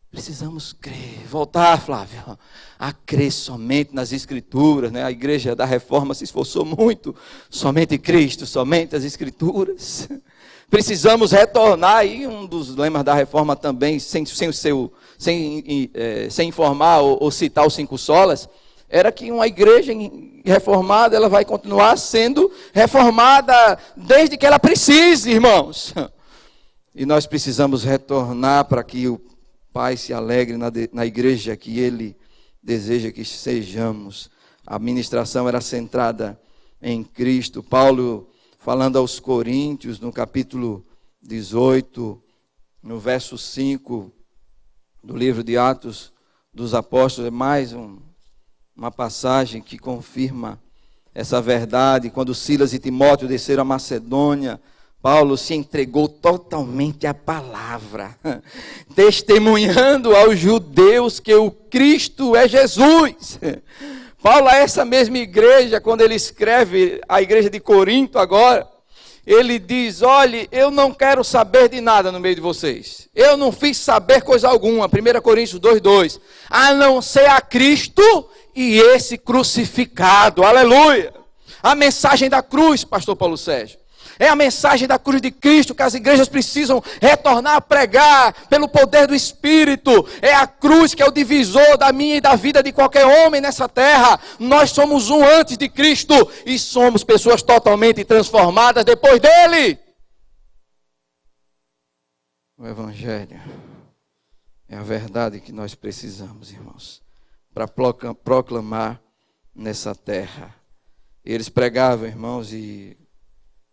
Precisamos crer, voltar, Flávio, a crer somente nas Escrituras, né? A igreja da Reforma se esforçou muito, somente Cristo, somente as Escrituras. Precisamos retornar, e um dos lemas da Reforma também, sem informar ou citar os 5 solas, era que uma igreja reformada, ela vai continuar sendo reformada desde que ela precise, irmãos. E nós precisamos retornar para que o Pai se alegre na igreja que Ele deseja que sejamos. A ministração era centrada em Cristo. Paulo, falando aos Coríntios, no capítulo 18, no verso 5 do livro de Atos, dos Apóstolos é mais uma passagem que confirma essa verdade. Quando Silas e Timóteo desceram a Macedônia, Paulo se entregou totalmente à palavra, testemunhando aos judeus que o Cristo é Jesus. Paulo, a essa mesma igreja, quando ele escreve a igreja de Corinto agora, ele diz: olhe, eu não quero saber de nada no meio de vocês. Eu não fiz saber coisa alguma. 1 Coríntios 2:2. A não ser a Cristo e esse crucificado. Aleluia. A mensagem da cruz, pastor Paulo Sérgio. É a mensagem da cruz de Cristo que as igrejas precisam retornar a pregar pelo poder do Espírito. É a cruz que é o divisor da minha e da vida de qualquer homem nessa terra. Nós somos um antes de Cristo e somos pessoas totalmente transformadas depois dele. O Evangelho é a verdade que nós precisamos, irmãos, para proclamar nessa terra. Eles pregavam, irmãos, e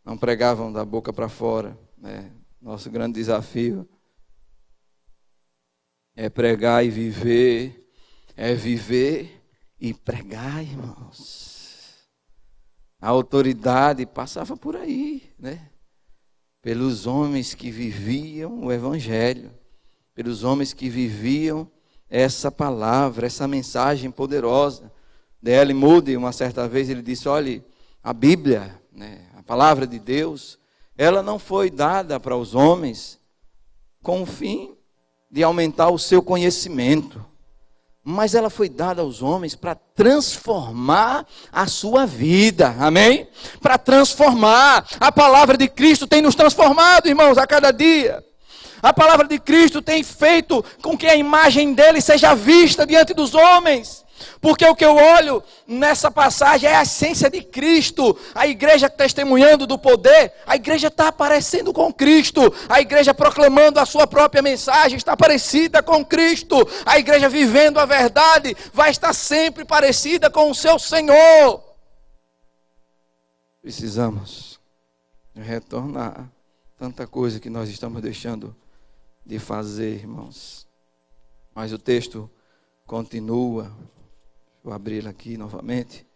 não pregavam da boca para fora, né? Nosso grande desafio é pregar e viver, é viver e pregar, irmãos. A autoridade passava por aí, né? Pelos homens que viviam o Evangelho, pelos homens que viviam essa palavra, essa mensagem poderosa. D.L. Moody, uma certa vez, ele disse: olhe, a Bíblia, né, a palavra de Deus, ela não foi dada para os homens com o fim de aumentar o seu conhecimento, mas ela foi dada aos homens para transformar a sua vida, amém? Para transformar. A palavra de Cristo tem nos transformado, irmãos, a cada dia. A palavra de Cristo tem feito com que a imagem dele seja vista diante dos homens. Porque o que eu olho nessa passagem é a essência de Cristo. A igreja testemunhando do poder, a igreja está aparecendo com Cristo. A igreja proclamando a sua própria mensagem está parecida com Cristo. A igreja vivendo a verdade vai estar sempre parecida com o seu Senhor. Precisamos retornar tanta coisa que nós estamos deixando de fazer, irmãos. Mas o texto continua. Vou abrir aqui novamente.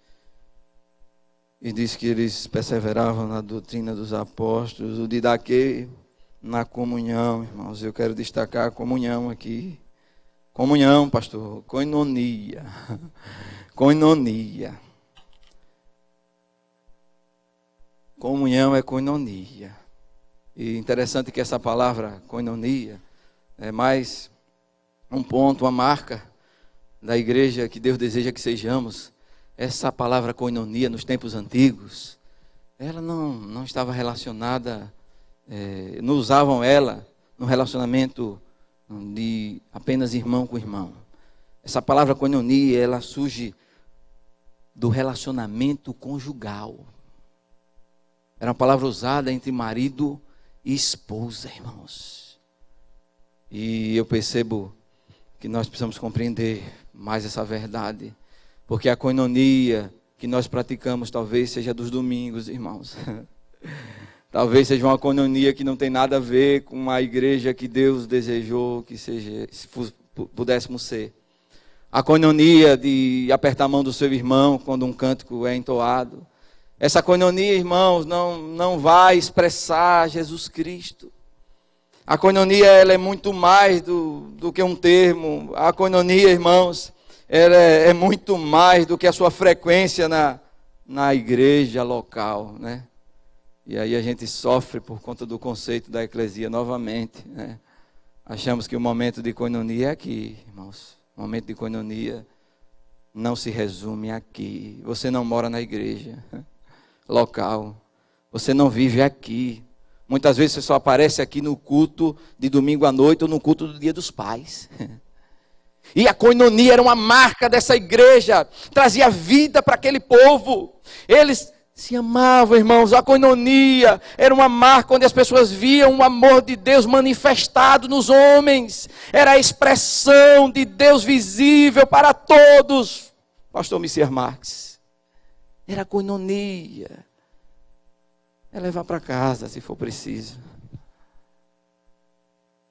E diz que eles perseveravam na doutrina dos apóstolos, o didaquê, na comunhão, irmãos. Eu quero destacar a comunhão aqui. Comunhão, pastor, koinonia. Koinonia. Comunhão é koinonia. E interessante que essa palavra koinonia é mais um ponto, uma marca da igreja que Deus deseja que sejamos. Essa palavra koinonia nos tempos antigos, ela não estava relacionada, não usavam ela no relacionamento de apenas irmão com irmão. Essa palavra koinonia, ela surge do relacionamento conjugal. Era uma palavra usada entre marido e esposa, irmãos. E eu percebo que nós precisamos compreender mais essa verdade, porque a koinonia que nós praticamos talvez seja dos domingos, irmãos. Talvez seja uma koinonia que não tem nada a ver com a igreja que Deus desejou que seja, se pudéssemos ser. A koinonia de apertar a mão do seu irmão quando um cântico é entoado. Essa koinonia, irmãos, não vai expressar Jesus Cristo. A koinonia, ela é muito mais do que um termo. A koinonia, irmãos, ela é muito mais do que a sua frequência na igreja local, né? E aí a gente sofre por conta do conceito da eclesia novamente, né? Achamos que o momento de koinonia é aqui, irmãos. O momento de koinonia não se resume aqui. Você não mora na igreja local. Você não vive aqui. Muitas vezes você só aparece aqui no culto de domingo à noite ou no culto do Dia dos Pais. E a koinonia era uma marca dessa igreja, trazia vida para aquele povo. Eles se amavam, irmãos. A koinonia era uma marca onde as pessoas viam o amor de Deus manifestado nos homens. Era a expressão de Deus visível para todos. Pastor Messias Marques. Era a koinonia. É levar para casa, se for preciso.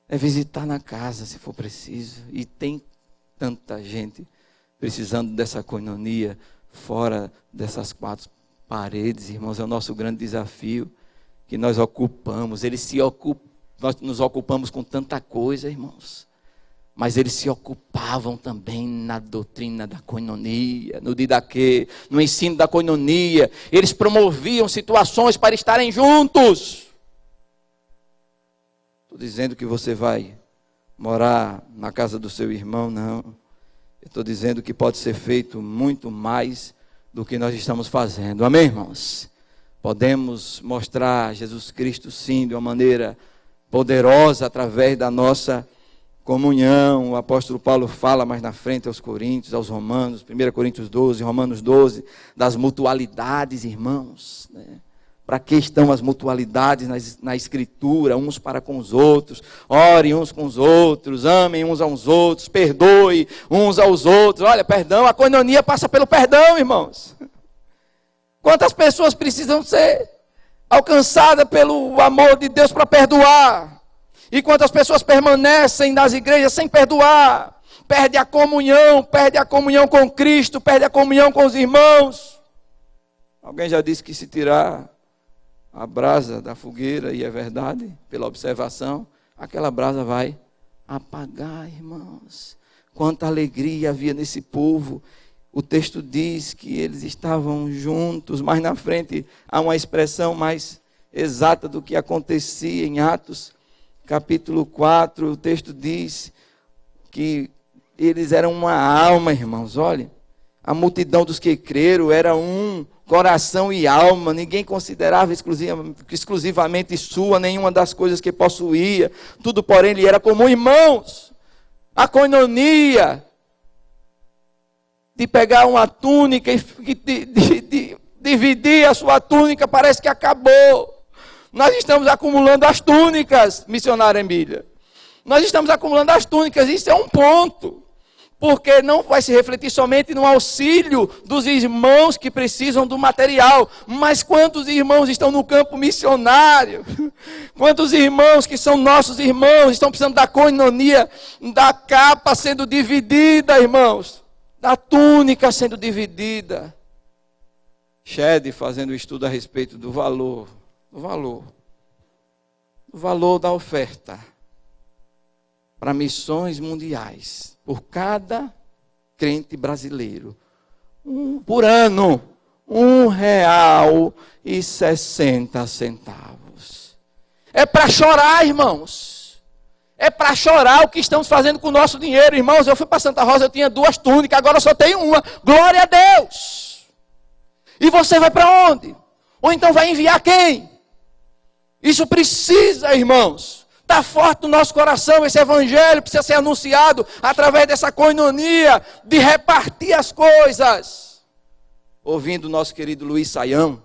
É visitar na casa, se for preciso. E tem tanta gente precisando dessa koinonia fora dessas quatro paredes, irmãos. É o nosso grande desafio que nós ocupamos. Nós nos ocupamos com tanta coisa, irmãos. Mas eles se ocupavam também na doutrina da koinonia, no didaquê, no ensino da koinonia. Eles promoviam situações para estarem juntos. Estou dizendo que você vai morar na casa do seu irmão, não. Eu estou dizendo que pode ser feito muito mais do que nós estamos fazendo. Amém, irmãos? Podemos mostrar Jesus Cristo, sim, de uma maneira poderosa através da nossa comunhão. O apóstolo Paulo fala mais na frente aos Coríntios, aos Romanos, 1 Coríntios 12, Romanos 12, das mutualidades, irmãos, né? Para que estão as mutualidades na Escritura, uns para com os outros, orem uns com os outros, amem uns aos outros, perdoe uns aos outros. Olha, perdão, a koinonia passa pelo perdão, irmãos. Quantas pessoas precisam ser alcançadas pelo amor de Deus para perdoar? E quantas pessoas permanecem nas igrejas sem perdoar? Perde a comunhão com Cristo, perde a comunhão com os irmãos. Alguém já disse que se tirar a brasa da fogueira, e é verdade, pela observação, aquela brasa vai apagar, irmãos. Quanta alegria havia nesse povo. O texto diz que eles estavam juntos, mas na frente há uma expressão mais exata do que acontecia em Atos, capítulo 4, o texto diz que eles eram uma alma, irmãos. Olha, a multidão dos que creram era um coração e alma, ninguém considerava exclusivamente sua nenhuma das coisas que possuía, tudo porém lhe era comum. Irmãos, a koinonia de pegar uma túnica e de dividir a sua túnica parece que acabou. Nós estamos acumulando as túnicas, missionária Emília. Nós estamos acumulando as túnicas, isso é um ponto. Porque não vai se refletir somente no auxílio dos irmãos que precisam do material. Mas quantos irmãos estão no campo missionário? Quantos irmãos que são nossos irmãos estão precisando da koinonia, da capa sendo dividida, irmãos? Da túnica sendo dividida. Shed fazendo estudo a respeito do valor da oferta para missões mundiais, por cada crente brasileiro, por ano, R$1,60. É para chorar, irmãos. É para chorar o que estamos fazendo com o nosso dinheiro. Irmãos, eu fui para Santa Rosa, eu tinha 2 túnicas, agora eu só tenho uma. Glória a Deus! E você vai para onde? Ou então vai enviar quem? Isso precisa, irmãos. Está forte no nosso coração, esse evangelho precisa ser anunciado através dessa koinonia, de repartir as coisas. Ouvindo o nosso querido Luiz Saião,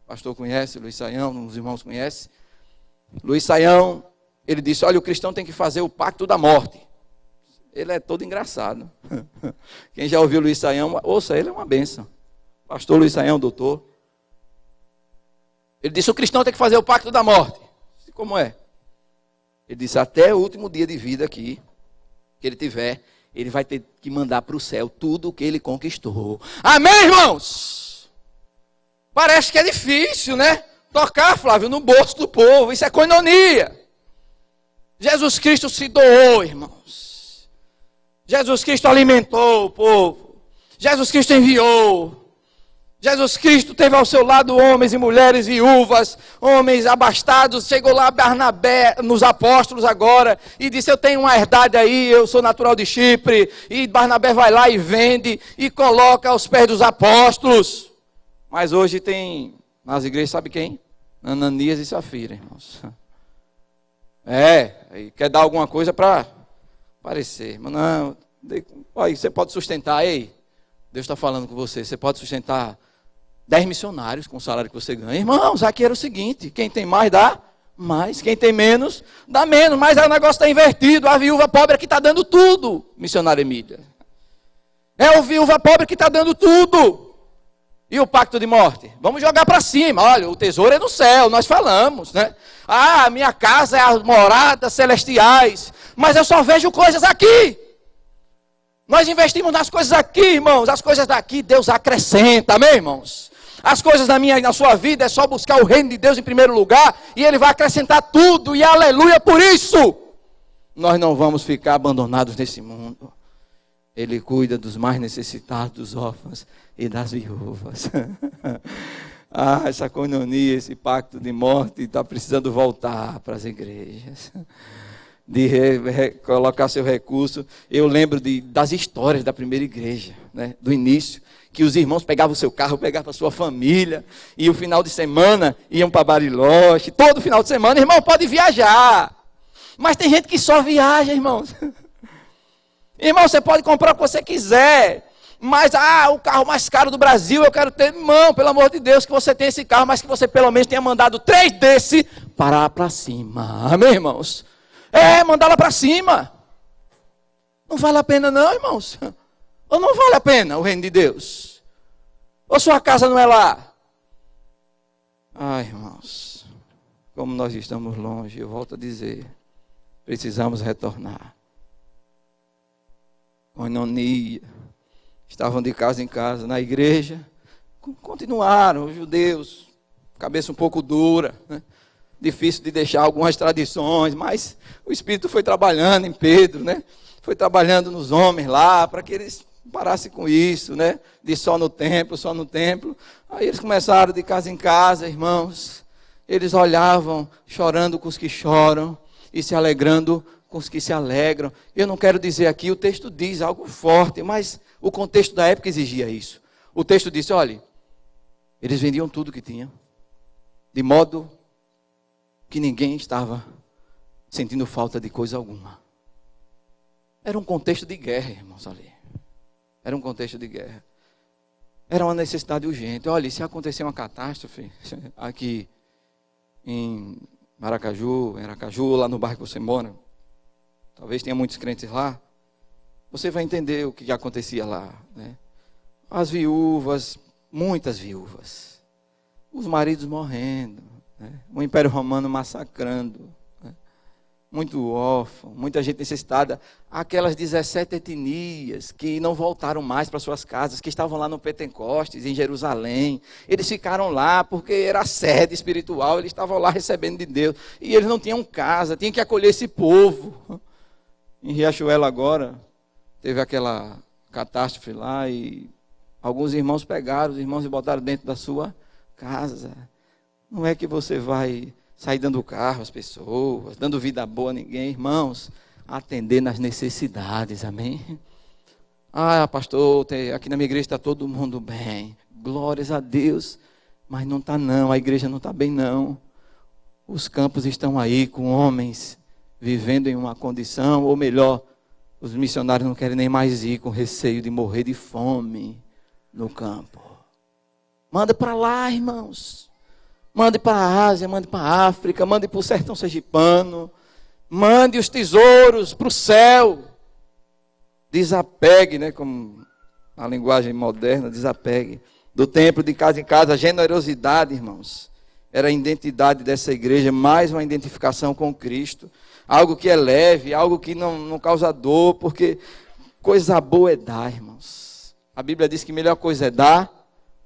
o pastor conhece Luiz Saião, os irmãos conhecem. Luiz Saião, ele disse, olha, o cristão tem que fazer o pacto da morte. Ele é todo engraçado. Quem já ouviu Luiz Saião, ouça, ele é uma bênção. Pastor Luiz Saião, doutor. Ele disse, o cristão tem que fazer o pacto da morte. Como é? Ele disse, até o último dia de vida aqui, que ele tiver, ele vai ter que mandar para o céu tudo o que ele conquistou. Amém, irmãos? Parece que é difícil, né? Tocar, Flávio, no bolso do povo. Isso é koinonia. Jesus Cristo se doou, irmãos. Jesus Cristo alimentou o povo. Jesus Cristo enviou. Jesus Cristo teve ao seu lado homens e mulheres viúvas, homens abastados. Chegou lá Barnabé, nos apóstolos agora, e disse, eu tenho uma herdade aí, eu sou natural de Chipre. E Barnabé vai lá e vende, e coloca aos pés dos apóstolos. Mas hoje tem, nas igrejas, sabe quem? Ananias e Safira, irmãos. Quer dar alguma coisa para aparecer. Mas não, aí você pode sustentar, ei, Deus está falando com você, você pode sustentar 10 missionários com o salário que você ganha. Irmãos, aqui era o seguinte, quem tem mais dá mais, quem tem menos dá menos, mas aí o negócio está invertido, a viúva pobre que está dando tudo, missionária Emília. É o viúva pobre que está dando tudo. E o pacto de morte? Vamos jogar para cima, olha, o tesouro é no céu, nós falamos, né? Ah, minha casa é as moradas celestiais, mas eu só vejo coisas aqui. Nós investimos nas coisas aqui, irmãos. As coisas daqui Deus acrescenta, amém, irmãos? As coisas na minha e na sua vida é só buscar o reino de Deus em primeiro lugar e Ele vai acrescentar tudo, e aleluia por isso. Nós não vamos ficar abandonados nesse mundo. Ele cuida dos mais necessitados, dos órfãos e das viúvas. Essa coinonia, esse pacto de morte está precisando voltar para as igrejas. De colocar seu recurso. Eu lembro das histórias da primeira igreja, né, do início, que os irmãos pegavam o seu carro, pegavam a sua família, e o final de semana iam para Bariloche. Todo final de semana, irmão, pode viajar. Mas tem gente que só viaja, irmãos. Irmão, você pode comprar o que você quiser, mas o carro mais caro do Brasil eu quero ter. Irmão, pelo amor de Deus, que você tenha esse carro, mas que você pelo menos tenha mandado 3 desse para cima. Amém, irmãos? Mandar lá para cima. Não vale a pena não, irmãos? Ou não vale a pena o reino de Deus? Ou sua casa não é lá? Irmãos, como nós estamos longe, eu volto a dizer, precisamos retornar. Coinonia. Estavam de casa em casa na igreja, continuaram os judeus, cabeça um pouco dura, né? Difícil de deixar algumas tradições, mas o Espírito foi trabalhando em Pedro, né? Foi trabalhando nos homens lá, para que eles parassem com isso, né? De só no templo, só no templo. Aí eles começaram de casa em casa, irmãos. Eles olhavam, chorando com os que choram e se alegrando com os que se alegram. Eu não quero dizer aqui, o texto diz algo forte, mas o contexto da época exigia isso. O texto disse, olha, eles vendiam tudo que tinham, de modo que ninguém estava sentindo falta de coisa alguma. Era um contexto de guerra, irmãos, ali. Era um contexto de guerra. Era uma necessidade urgente. Olha, se acontecer uma catástrofe aqui em Aracaju, lá no bairro que você mora, talvez tenha muitos crentes lá, você vai entender o que acontecia lá, né? As viúvas, muitas viúvas, os maridos morrendo, né? O Império Romano massacrando, né? Muito órfão, muita gente necessitada, aquelas 17 etnias que não voltaram mais para suas casas, que estavam lá no Pentecostes, em Jerusalém. Eles ficaram lá porque era a sede espiritual, eles estavam lá recebendo de Deus, e eles não tinham casa, tinham que acolher esse povo. Em Riachuelo agora, teve aquela catástrofe lá e alguns irmãos pegaram os irmãos e botaram dentro da sua casa. Não é que você vai sair dando carro às pessoas, dando vida boa a ninguém, irmãos, atender nas necessidades, amém? Pastor, aqui na minha igreja está todo mundo bem, glórias a Deus, mas não está não, a igreja não está bem não. Os campos estão aí com homens vivendo em uma condição, ou melhor, os missionários não querem nem mais ir com receio de morrer de fome no campo. Manda para lá, irmãos. Mande para a Ásia, mande para a África, mande para o sertão sergipano. Mande os tesouros para o céu. Desapegue, né, como a linguagem moderna, desapegue do templo, de casa em casa. A generosidade, irmãos, era a identidade dessa igreja, mais uma identificação com Cristo. Algo que é leve, algo que não causa dor, porque coisa boa é dar, irmãos. A Bíblia diz que melhor coisa é dar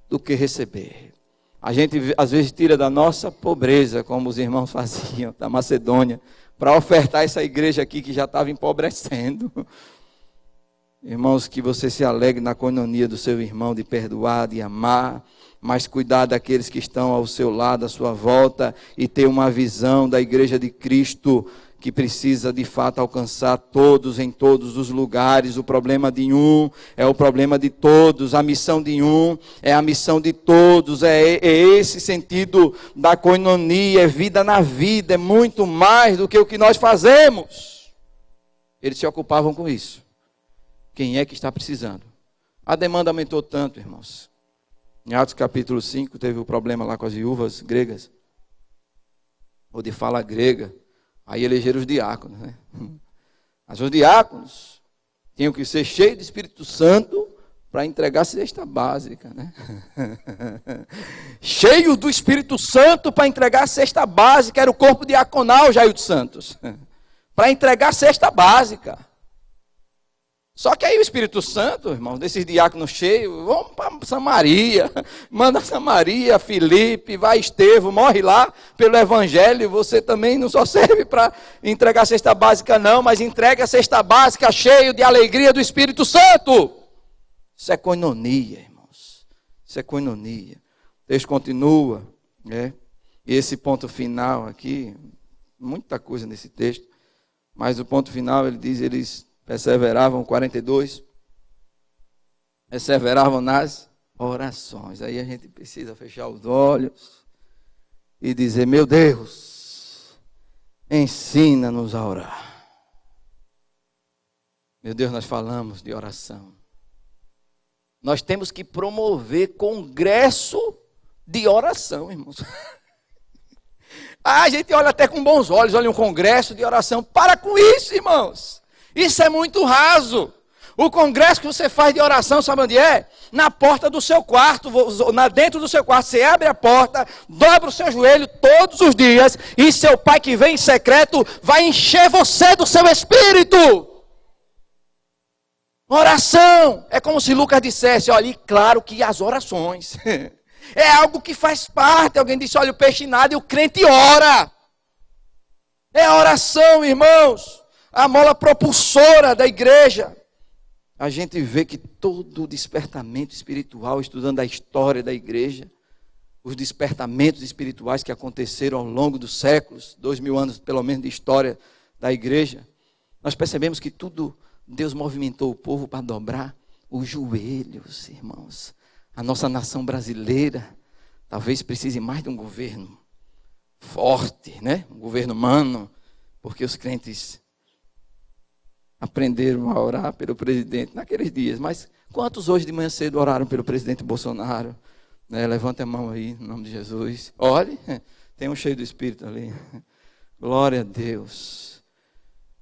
do que receber. A gente às vezes tira da nossa pobreza, como os irmãos faziam da Macedônia, para ofertar essa igreja aqui que já estava empobrecendo. Irmãos, que você se alegre na coinonia do seu irmão, de perdoar, de amar, mas cuidar daqueles que estão ao seu lado, à sua volta, e ter uma visão da igreja de Cristo, que precisa de fato alcançar todos em todos os lugares. O problema de um é o problema de todos, a missão de um é a missão de todos, é esse sentido da coinonia, é vida na vida, é muito mais do que o que nós fazemos. Eles se ocupavam com isso. Quem é que está precisando? A demanda aumentou tanto, irmãos. Em Atos capítulo 5 teve o problema lá com as viúvas gregas, ou de fala grega. Aí elegeram os diáconos, né? Mas os diáconos tinham que ser cheios de Espírito Santo para entregar a cesta básica, né? Cheios do Espírito Santo para entregar a cesta básica, era o corpo diaconal, Jair dos Santos. Para entregar a cesta básica. Só que aí o Espírito Santo, irmão, desses diáconos cheios, vamos para Samaria, manda Samaria, Filipe, vai Estevão, morre lá pelo Evangelho. Você também não só serve para entregar a cesta básica não, mas entrega a cesta básica cheio de alegria do Espírito Santo. Isso é coinonia, irmãos, isso é coinonia. O texto continua, né? E esse ponto final aqui, muita coisa nesse texto, mas o ponto final ele diz, eles perseveravam, 42, perseveravam nas orações. Aí a gente precisa fechar os olhos e dizer, meu Deus, ensina-nos a orar. Meu Deus, nós falamos de oração. Nós temos que promover congresso de oração, irmãos. A gente olha até com bons olhos, olha um congresso de oração. Para com isso, irmãos. Isso é muito raso. O congresso que você faz de oração, sabe onde é? Na porta do seu quarto, dentro do seu quarto. Você abre a porta, dobra o seu joelho todos os dias, e seu pai que vem em secreto vai encher você do seu espírito. Oração. É como se Lucas dissesse, olha, e claro que as orações. É algo que faz parte. Alguém disse, olha, o peixe nada e o crente ora. É a oração, irmãos. A mola propulsora da igreja. A gente vê que todo o despertamento espiritual, estudando a história da igreja, os despertamentos espirituais que aconteceram ao longo dos séculos, 2000 anos pelo menos de história da igreja, nós percebemos que tudo, Deus movimentou o povo para dobrar os joelhos, irmãos. A nossa nação brasileira talvez precise mais de um governo forte, né? Um governo humano, porque os crentes aprenderam a orar pelo presidente naqueles dias. Mas quantos hoje de manhã cedo oraram pelo presidente Bolsonaro? Né? Levanta a mão aí, em nome de Jesus. Olhe, tem um cheio do Espírito ali. Glória a Deus.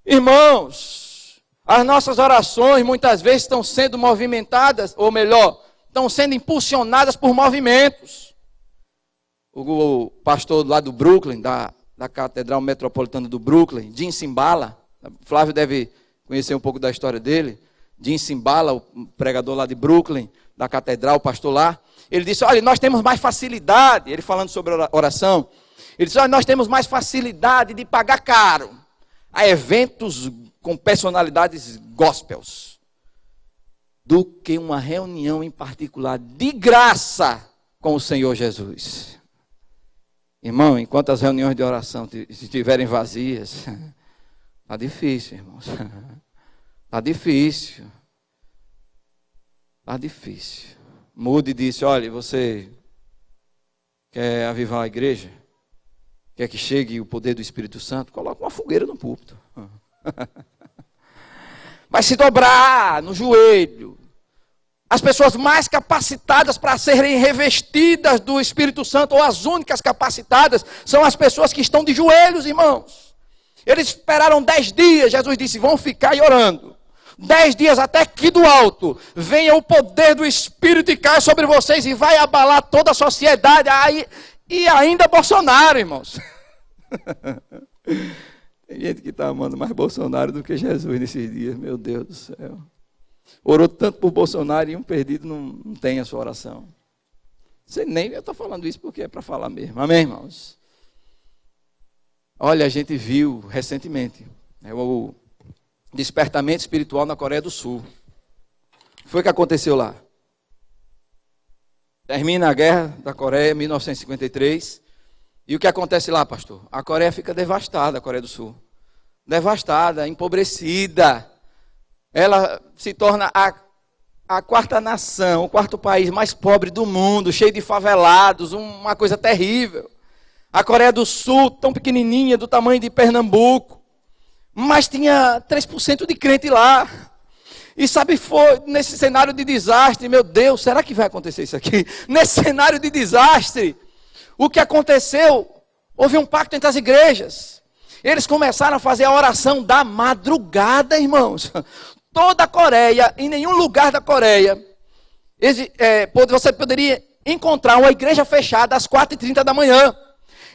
Irmãos, as nossas orações muitas vezes estão sendo movimentadas, ou melhor, estão sendo impulsionadas por movimentos. O pastor lá do Brooklyn, da Catedral Metropolitana do Brooklyn, Jim Cymbala, Flávio deve conhecer um pouco da história dele, Jim Cymbala, o pregador lá de Brooklyn, da Catedral, o pastor lá, ele disse, olha, nós temos mais facilidade, ele falando sobre oração, ele disse, olha, nós temos mais facilidade de pagar caro a eventos com personalidades gospels, do que uma reunião em particular de graça com o Senhor Jesus. Irmão, enquanto as reuniões de oração estiverem vazias, está difícil, irmãos. Está difícil. Está difícil. Moody disse, olha, você quer avivar a igreja? Quer que chegue o poder do Espírito Santo? Coloca uma fogueira no púlpito. Vai se dobrar no joelho. As pessoas mais capacitadas para serem revestidas do Espírito Santo, ou as únicas capacitadas, são as pessoas que estão de joelhos, irmãos. Eles esperaram 10 dias, Jesus disse, vão ficar aí orando. 10 dias até que do alto venha o poder do Espírito e caia sobre vocês e vai abalar toda a sociedade. E ainda Bolsonaro, irmãos. Tem gente que está amando mais Bolsonaro do que Jesus nesses dias, meu Deus do céu. Orou tanto por Bolsonaro e um perdido não tem a sua oração. Sei nem, eu estou falando isso porque é para falar mesmo. Amém, irmãos? Olha, a gente viu recentemente o despertamento espiritual na Coreia do Sul. Foi o que aconteceu lá. Termina a guerra da Coreia, 1953. E o que acontece lá, pastor? A Coreia fica devastada, a Coreia do Sul. Devastada, empobrecida. Ela se torna a quarta nação, o quarto país mais pobre do mundo, cheio de favelados, uma coisa terrível. A Coreia do Sul, tão pequenininha, do tamanho de Pernambuco, mas tinha 3% de crente lá. E sabe, foi nesse cenário de desastre, meu Deus, será que vai acontecer isso aqui? Nesse cenário de desastre, o que aconteceu? Houve um pacto entre as igrejas. Eles começaram a fazer a oração da madrugada, irmãos. Toda a Coreia, em nenhum lugar da Coreia, você poderia encontrar uma igreja fechada às 4h30 da manhã.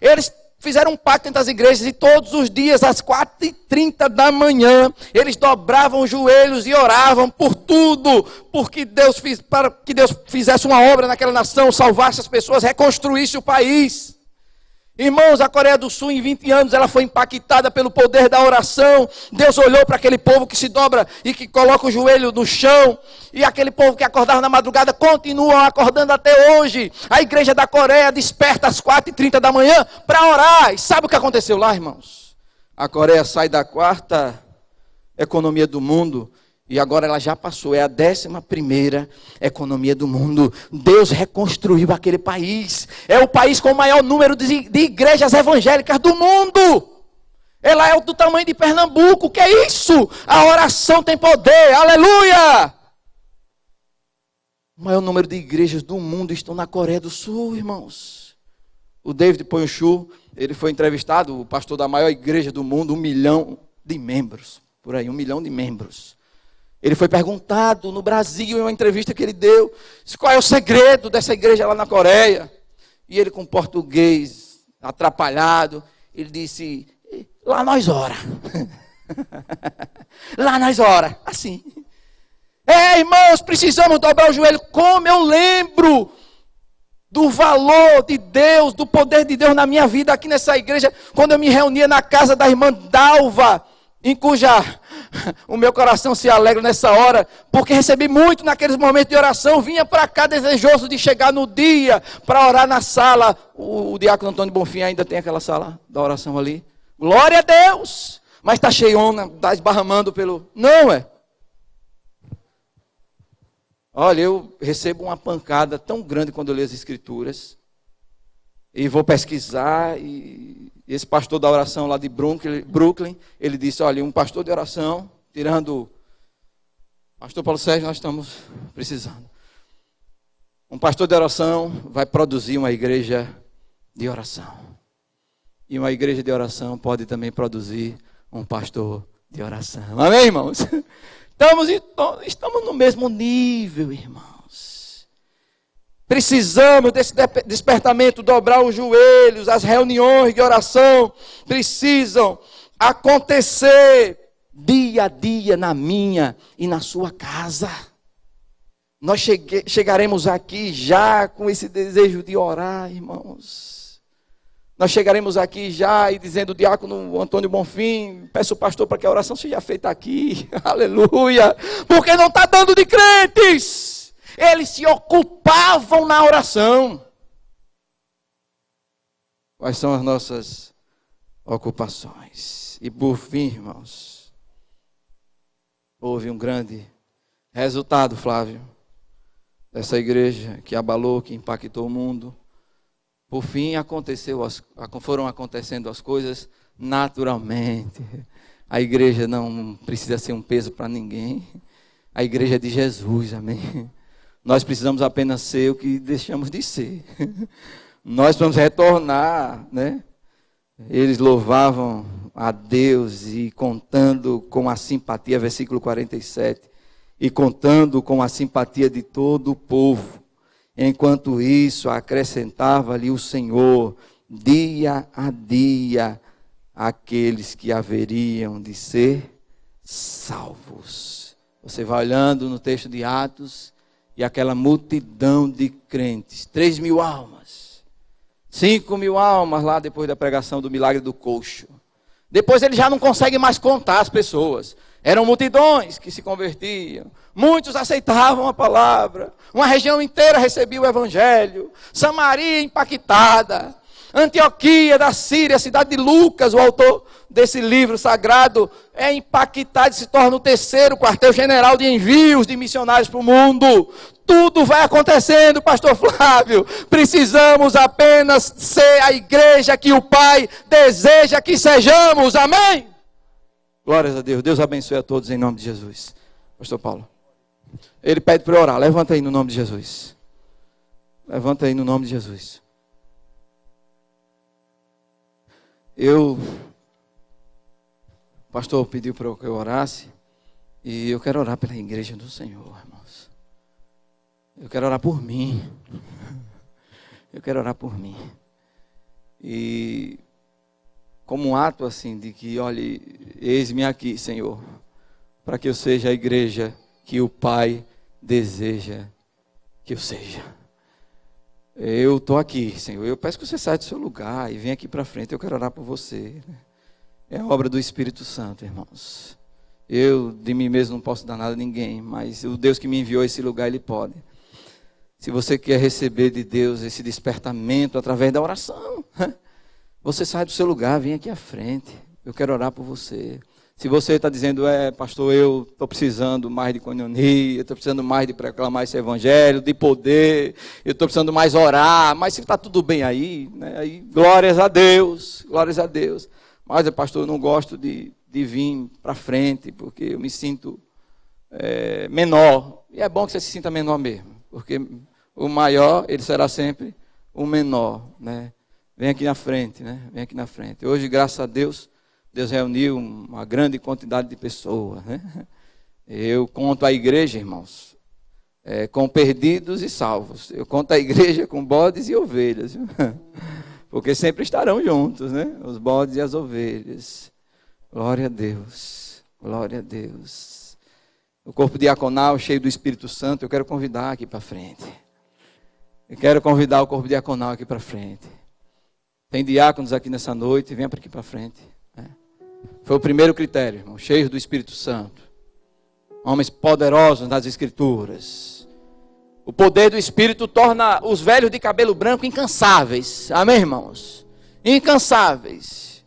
Eles fizeram um pacto entre as igrejas e todos os dias, às 4h30 da manhã, eles dobravam os joelhos e oravam por tudo, para que Deus fizesse uma obra naquela nação, salvasse as pessoas, reconstruísse o país. Irmãos, a Coreia do Sul, em 20 anos, ela foi impactada pelo poder da oração. Deus olhou para aquele povo que se dobra e que coloca o joelho no chão. E aquele povo que acordava na madrugada, continuam acordando até hoje. A igreja da Coreia desperta às 4h30 da manhã para orar. E sabe o que aconteceu lá, irmãos? A Coreia sai da 4ª economia do mundo e agora ela já passou, é a 11ª economia do mundo. Deus reconstruiu aquele país. É o país com o maior número de igrejas evangélicas do mundo. Ela é do tamanho de Pernambuco. O que é isso? A oração tem poder. Aleluia! O maior número de igrejas do mundo estão na Coreia do Sul, irmãos. O David Ponchu, ele foi entrevistado, o pastor da maior igreja do mundo, 1 milhão de membros. Por aí, 1 milhão de membros. Ele foi perguntado no Brasil, em uma entrevista que ele deu, qual é o segredo dessa igreja lá na Coreia. E ele, com português atrapalhado, ele disse, lá nós ora. Lá nós ora. Assim. Irmãos, precisamos dobrar o joelho. Como eu lembro do valor de Deus, do poder de Deus na minha vida aqui nessa igreja, quando eu me reunia na casa da irmã Dalva, em cuja o meu coração se alegra nessa hora, porque recebi muito naqueles momentos de oração, vinha para cá desejoso de chegar no dia, para orar na sala. O diácono Antônio Bonfim ainda tem aquela sala da oração ali. Glória a Deus! Mas está cheiona, está esbarramando pelo... Não é? Olha, eu recebo uma pancada tão grande quando eu leio as Escrituras, e vou pesquisar, e esse pastor da oração lá de Brooklyn, ele disse, olha, um pastor de oração, tirando o pastor Paulo Sérgio, nós estamos precisando. Um pastor de oração vai produzir uma igreja de oração. E uma igreja de oração pode também produzir um pastor de oração. Amém, irmãos? Estamos no mesmo nível, irmãos. Precisamos desse despertamento, dobrar os joelhos, as reuniões de oração precisam acontecer dia a dia na minha e na sua casa. Nós chegaremos aqui já com esse desejo de orar, irmãos. Nós chegaremos aqui já e dizendo, o diácono Antônio Bonfim, peço ao pastor para que a oração seja feita aqui. Aleluia! Porque não está dando de crentes. Eles se ocupavam na oração. Quais são as nossas ocupações? E por fim, irmãos, houve um grande resultado, Flávio, dessa igreja que abalou, que impactou o mundo. Por fim, foram acontecendo as coisas naturalmente. A igreja não precisa ser um peso para ninguém. A igreja é de Jesus, amém? Nós precisamos apenas ser o que deixamos de ser. Nós vamos retornar, né? Eles louvavam a Deus e contando com a simpatia, versículo 47, e contando com a simpatia de todo o povo. Enquanto isso, acrescentava-lhe o Senhor, dia a dia, aqueles que haveriam de ser salvos. Você vai olhando no texto de Atos, e aquela multidão de crentes, 3.000 almas, 5.000 almas lá depois da pregação do milagre do coxo. Depois ele já não consegue mais contar as pessoas. Eram multidões que se convertiam. Muitos aceitavam a palavra. Uma região inteira recebia o evangelho. Samaria impactada. Antioquia da Síria, cidade de Lucas, o autor desse livro sagrado, é impactado e se torna o 3º quartel-general de envios de missionários para o mundo. Tudo vai acontecendo, pastor Flávio. Precisamos apenas ser a igreja que o Pai deseja que sejamos. Amém? Glórias a Deus. Deus abençoe a todos em nome de Jesus. Pastor Paulo. Ele pede para eu orar. Levanta aí no nome de Jesus. Levanta aí no nome de Jesus. O pastor pediu para que eu orasse, e eu quero orar pela igreja do Senhor, irmãos. Eu quero orar por mim. Eu quero orar por mim. E como um ato assim de que, olhe, eis-me aqui, Senhor, para que eu seja a igreja que o Pai deseja que eu seja. Eu estou aqui, Senhor. Eu peço que você saia do seu lugar e venha aqui para frente. Eu quero orar por você. É a obra do Espírito Santo, irmãos. Eu de mim mesmo não posso dar nada a ninguém, mas o Deus que me enviou a esse lugar, Ele pode. Se você quer receber de Deus esse despertamento através da oração, você sai do seu lugar, vem aqui à frente. Eu quero orar por você. Se você está dizendo, pastor, eu estou precisando mais de coinonia, eu estou precisando mais de proclamar esse evangelho, de poder, eu estou precisando mais orar, mas se está tudo bem aí, né? Aí, glórias a Deus, glórias a Deus. Mas, pastor, eu não gosto de vir para frente, porque eu me sinto menor. E é bom que você se sinta menor mesmo, porque o maior, ele será sempre o menor, né? Vem aqui na frente, né? Vem aqui na frente. Hoje, graças a Deus, Deus reuniu uma grande quantidade de pessoas, né? Eu conto a igreja, irmãos, com perdidos e salvos. Eu conto a igreja com bodes e ovelhas, viu? Porque sempre estarão juntos, né? Os bodes e as ovelhas. Glória a Deus, glória a Deus. O corpo diaconal cheio do Espírito Santo, eu quero convidar aqui para frente. Eu quero convidar o corpo diaconal aqui para frente. Tem diáconos aqui nessa noite, venha para aqui para frente. Foi o primeiro critério, irmão, cheios do Espírito Santo. Homens poderosos nas Escrituras. O poder do Espírito torna os velhos de cabelo branco incansáveis. Amém, irmãos? Incansáveis.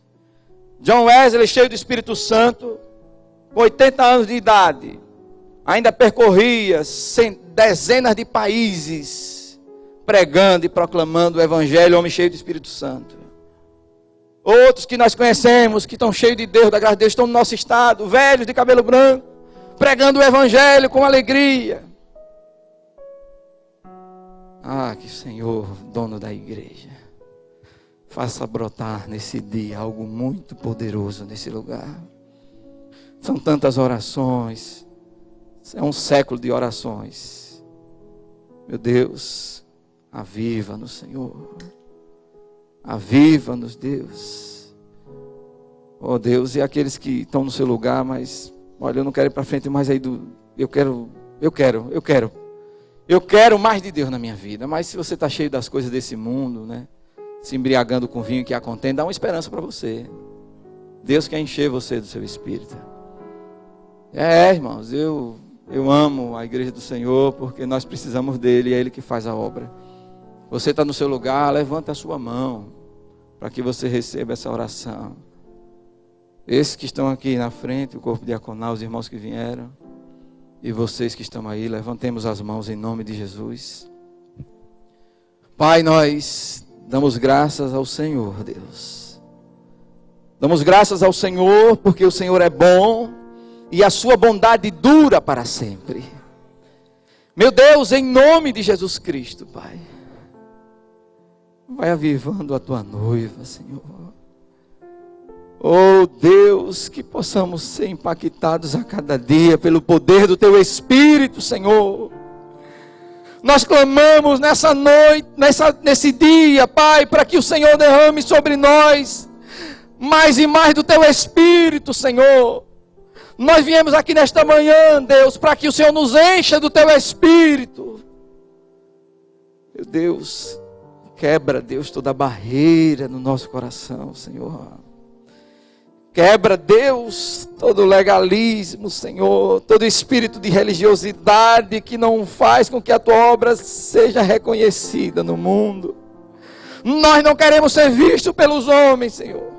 John Wesley, cheio do Espírito Santo, com 80 anos de idade, ainda percorria dezenas de países, pregando e proclamando o Evangelho, homem cheio do Espírito Santo. Outros que nós conhecemos, que estão cheios de Deus, da graça de Deus, estão no nosso estado, velhos de cabelo branco, pregando o Evangelho com alegria. Ah, que o Senhor, dono da igreja, faça brotar nesse dia algo muito poderoso nesse lugar. São tantas orações, é um século de orações. Meu Deus, aviva-nos, Senhor. Aviva-nos, Deus. Oh Deus, e aqueles que estão no seu lugar, mas olha, eu não quero ir para frente mais aí eu quero mais de Deus na minha vida. Mas se você está cheio das coisas desse mundo, né, se embriagando com vinho que a contém, dá uma esperança para você. Deus quer encher você do seu espírito. Irmãos, eu amo a igreja do Senhor, porque nós precisamos dele, é ele que faz a obra. Você está no seu lugar, levanta a sua mão, para que você receba essa oração. Esses que estão aqui na frente, o corpo diaconal, os irmãos que vieram, e vocês que estão aí, levantemos as mãos em nome de Jesus. Pai, nós damos graças ao Senhor, Deus. Damos graças ao Senhor, porque o Senhor é bom, e a sua bondade dura para sempre. Meu Deus, em nome de Jesus Cristo, Pai, vai avivando a tua noiva, Senhor. Oh Deus, que possamos ser impactados a cada dia pelo poder do teu Espírito, Senhor. Nós clamamos nessa noite, nesse dia, Pai, para que o Senhor derrame sobre nós mais e mais do teu Espírito, Senhor. Nós viemos aqui nesta manhã, Deus, para que o Senhor nos encha do teu Espírito. Meu Deus, quebra, Deus, toda barreira no nosso coração, Senhor. Quebra, Deus, todo legalismo, Senhor, todo espírito de religiosidade que não faz com que a tua obra seja reconhecida no mundo. Nós não queremos ser vistos pelos homens, Senhor,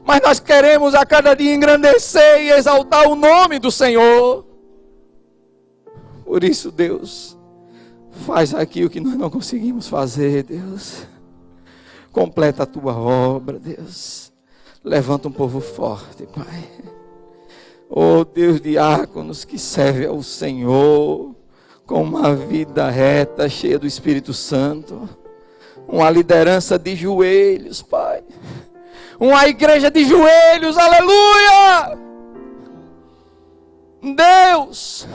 mas nós queremos a cada dia engrandecer e exaltar o nome do Senhor. Por isso, Deus, faz aqui o que nós não conseguimos fazer, Deus. Completa a tua obra, Deus. Levanta um povo forte, Pai. Oh Deus, diáconos que servem ao Senhor com uma vida reta, cheia do Espírito Santo. Uma liderança de joelhos, Pai. Uma igreja de joelhos, aleluia! Deus,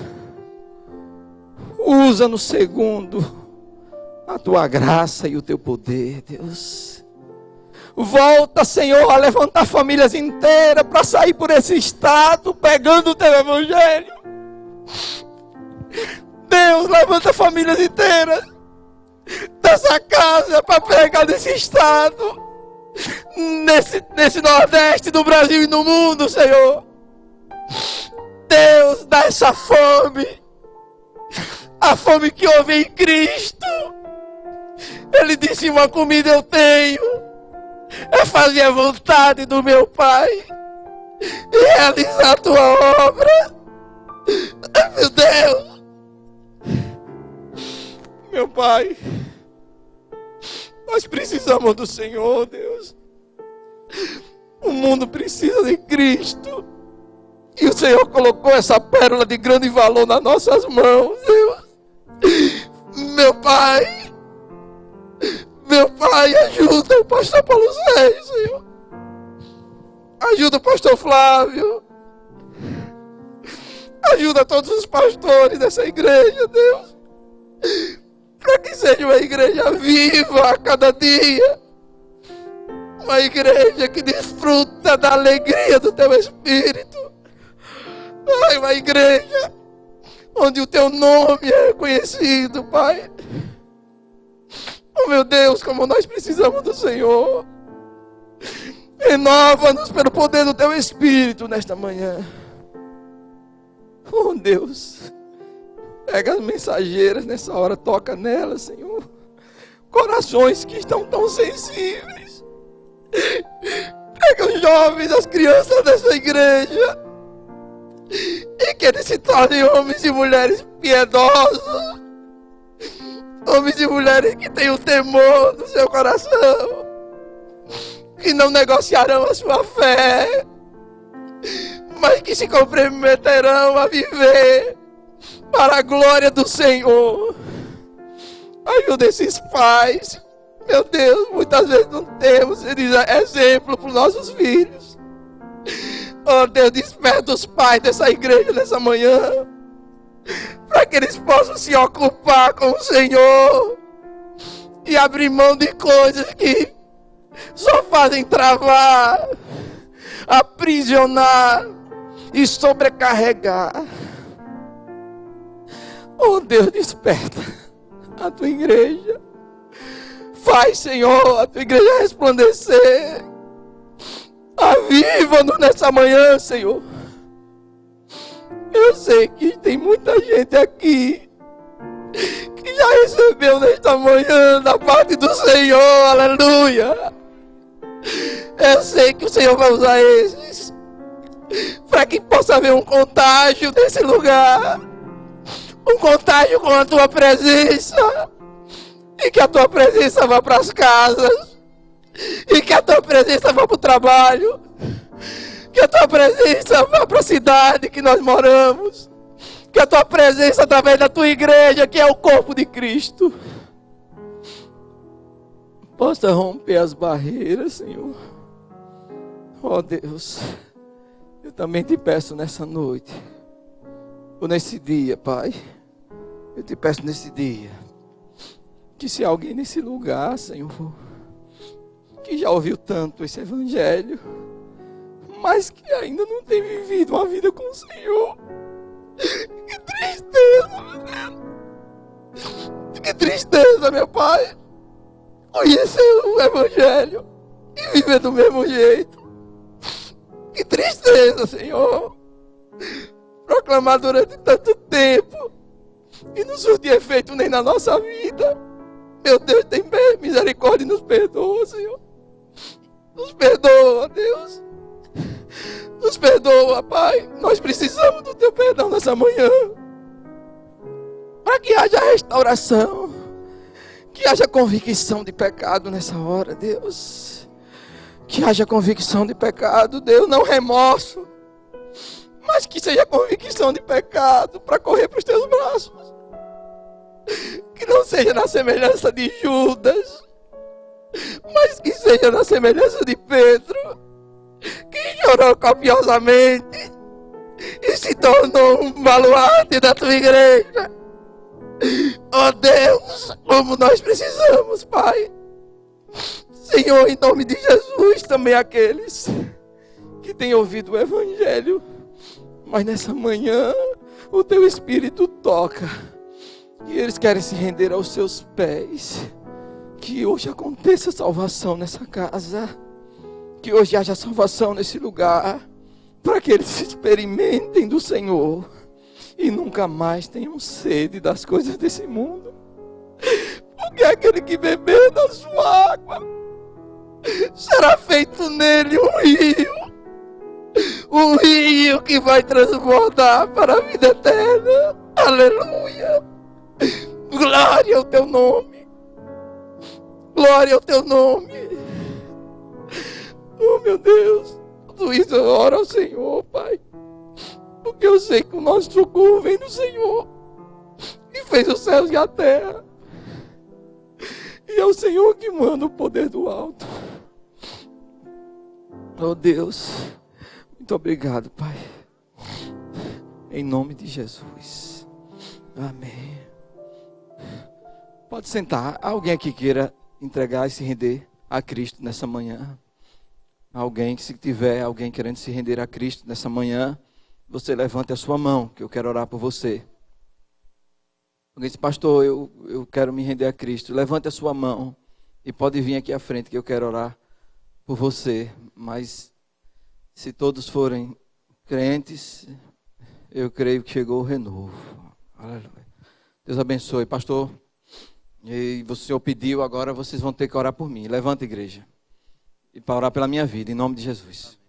usa-nos segundo a tua graça e o teu poder, Deus. Volta, Senhor, a levantar famílias inteiras para sair por esse estado, pegando o teu evangelho. Deus, levanta famílias inteiras dessa casa para pregar nesse estado, nesse Nordeste do Brasil e no mundo, Senhor. Deus, dá essa fome, a fome que houve em Cristo. Ele disse: uma comida eu tenho, é fazer a vontade do meu Pai e realizar a tua obra. Meu Deus, meu Pai, nós precisamos do Senhor, Deus. O mundo precisa de Cristo. E o Senhor colocou essa pérola de grande valor nas nossas mãos, Deus. Meu Pai, ajuda o pastor Paulo Sérgio, Senhor. Ajuda o pastor Flávio. Ajuda todos os pastores dessa igreja, Deus. Para que seja uma igreja viva a cada dia. Uma igreja que desfruta da alegria do teu Espírito. Ai, uma igreja onde o teu nome é reconhecido, Pai. Oh, meu Deus, como nós precisamos do Senhor. Renova-nos pelo poder do teu Espírito nesta manhã. Oh, Deus, pega as mensageiras nessa hora, toca nelas, Senhor. Corações que estão tão sensíveis. Pega os jovens, as crianças dessa igreja, e que eles se tornem homens e mulheres piedosos, homens e mulheres que têm o temor do seu coração, que não negociarão a sua fé, mas que se comprometerão a viver para a glória do Senhor. Ajuda esses pais. Meu Deus, muitas vezes não temos exemplo para os nossos filhos. Oh, Deus, desperta os pais dessa igreja nessa manhã, para que eles possam se ocupar com o Senhor e abrir mão de coisas que só fazem travar, aprisionar e sobrecarregar. Oh, Deus, desperta a tua igreja. Faz, Senhor, a tua igreja resplandecer. Aviva-nos nessa manhã, Senhor. Eu sei que tem muita gente aqui que já recebeu nesta manhã da parte do Senhor, aleluia. Eu sei que o Senhor vai usar esses para que possa haver um contágio nesse lugar, um contágio com a tua presença, e que a tua presença vá para as casas, e que a tua presença vá para o trabalho, que a tua presença vá para a cidade que nós moramos, que a tua presença através da tua igreja, que é o corpo de Cristo, possa romper as barreiras, Senhor. Oh, Deus, eu também te peço nessa noite, ou nesse dia, Pai, eu te peço nesse dia, que se alguém nesse lugar, Senhor, que já ouviu tanto esse evangelho, mas que ainda não tem vivido uma vida com o Senhor, que tristeza, meu Deus, que tristeza, meu Pai, conhecer o evangelho e viver do mesmo jeito, que tristeza, Senhor, proclamar durante tanto tempo e não surtir efeito nem na nossa vida. Meu Deus, tem misericórdia e nos perdoa, Senhor. Nos perdoa, Deus. Nos perdoa, Pai. Nós precisamos do teu perdão nessa manhã, para que haja restauração, que haja convicção de pecado nessa hora, Deus. Que haja convicção de pecado, Deus, não remorso, mas que seja convicção de pecado para correr para os teus braços. Que não seja na semelhança de Judas, mas que seja na semelhança de Pedro, que chorou copiosamente e se tornou um baluarte da tua igreja. Oh, Deus, como nós precisamos, Pai. Senhor, em nome de Jesus, também aqueles que têm ouvido o Evangelho, mas nessa manhã o Teu Espírito toca e eles querem se render aos Seus pés. Que hoje aconteça salvação nessa casa, que hoje haja salvação nesse lugar, para que eles experimentem do Senhor e nunca mais tenham sede das coisas desse mundo. Porque aquele que beber da sua água, será feito nele um rio que vai transbordar para a vida eterna. Aleluia! Glória ao Teu nome! Glória ao Teu nome! Oh, meu Deus! Tudo isso eu oro ao Senhor, Pai, porque eu sei que o nosso socorro vem do Senhor, que fez os céus e a terra, e é o Senhor que manda o poder do alto. Oh Deus, muito obrigado, Pai, em nome de Jesus, amém. Pode sentar. Alguém aqui queira entregar e se render a Cristo nessa manhã? Alguém, se tiver alguém querendo se render a Cristo nessa manhã, você levante a sua mão, que eu quero orar por você. Alguém diz, pastor, eu quero me render a Cristo. Levante a sua mão e pode vir aqui à frente, que eu quero orar por você. Mas se todos forem crentes, eu creio que chegou o renovo. Aleluia. Deus abençoe. Pastor, e o Senhor pediu, agora vocês vão ter que orar por mim. Levanta, igreja. E para orar pela minha vida, em nome de Jesus.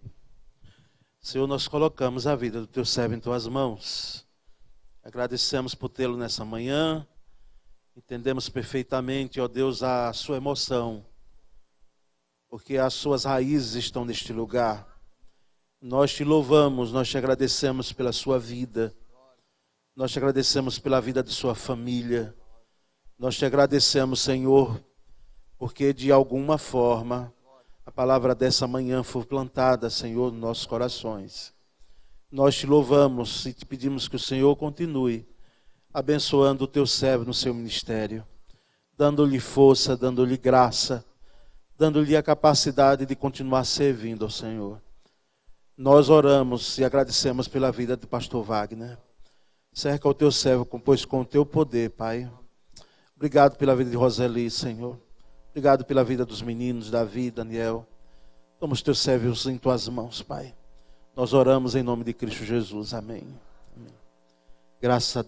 Senhor, nós colocamos a vida do Teu servo em Tuas mãos. Agradecemos por tê-lo nessa manhã. Entendemos perfeitamente, ó Deus, a sua emoção, porque as suas raízes estão neste lugar. Nós te louvamos, nós te agradecemos pela sua vida. Nós te agradecemos pela vida de sua família. Nós te agradecemos, Senhor, porque de alguma forma a palavra dessa manhã foi plantada, Senhor, nos nossos corações. Nós te louvamos e te pedimos que o Senhor continue abençoando o Teu servo no seu ministério, dando-lhe força, dando-lhe graça, dando-lhe a capacidade de continuar servindo ao Senhor. Nós oramos e agradecemos pela vida do pastor Wagner. Cerca o Teu servo, pois com o Teu poder, Pai. Obrigado pela vida de Roseli, Senhor. Obrigado pela vida dos meninos, Davi, Daniel. Toma os Teus servos em Tuas mãos, Pai. Nós oramos em nome de Cristo Jesus. Amém. Amém. Graças a Deus.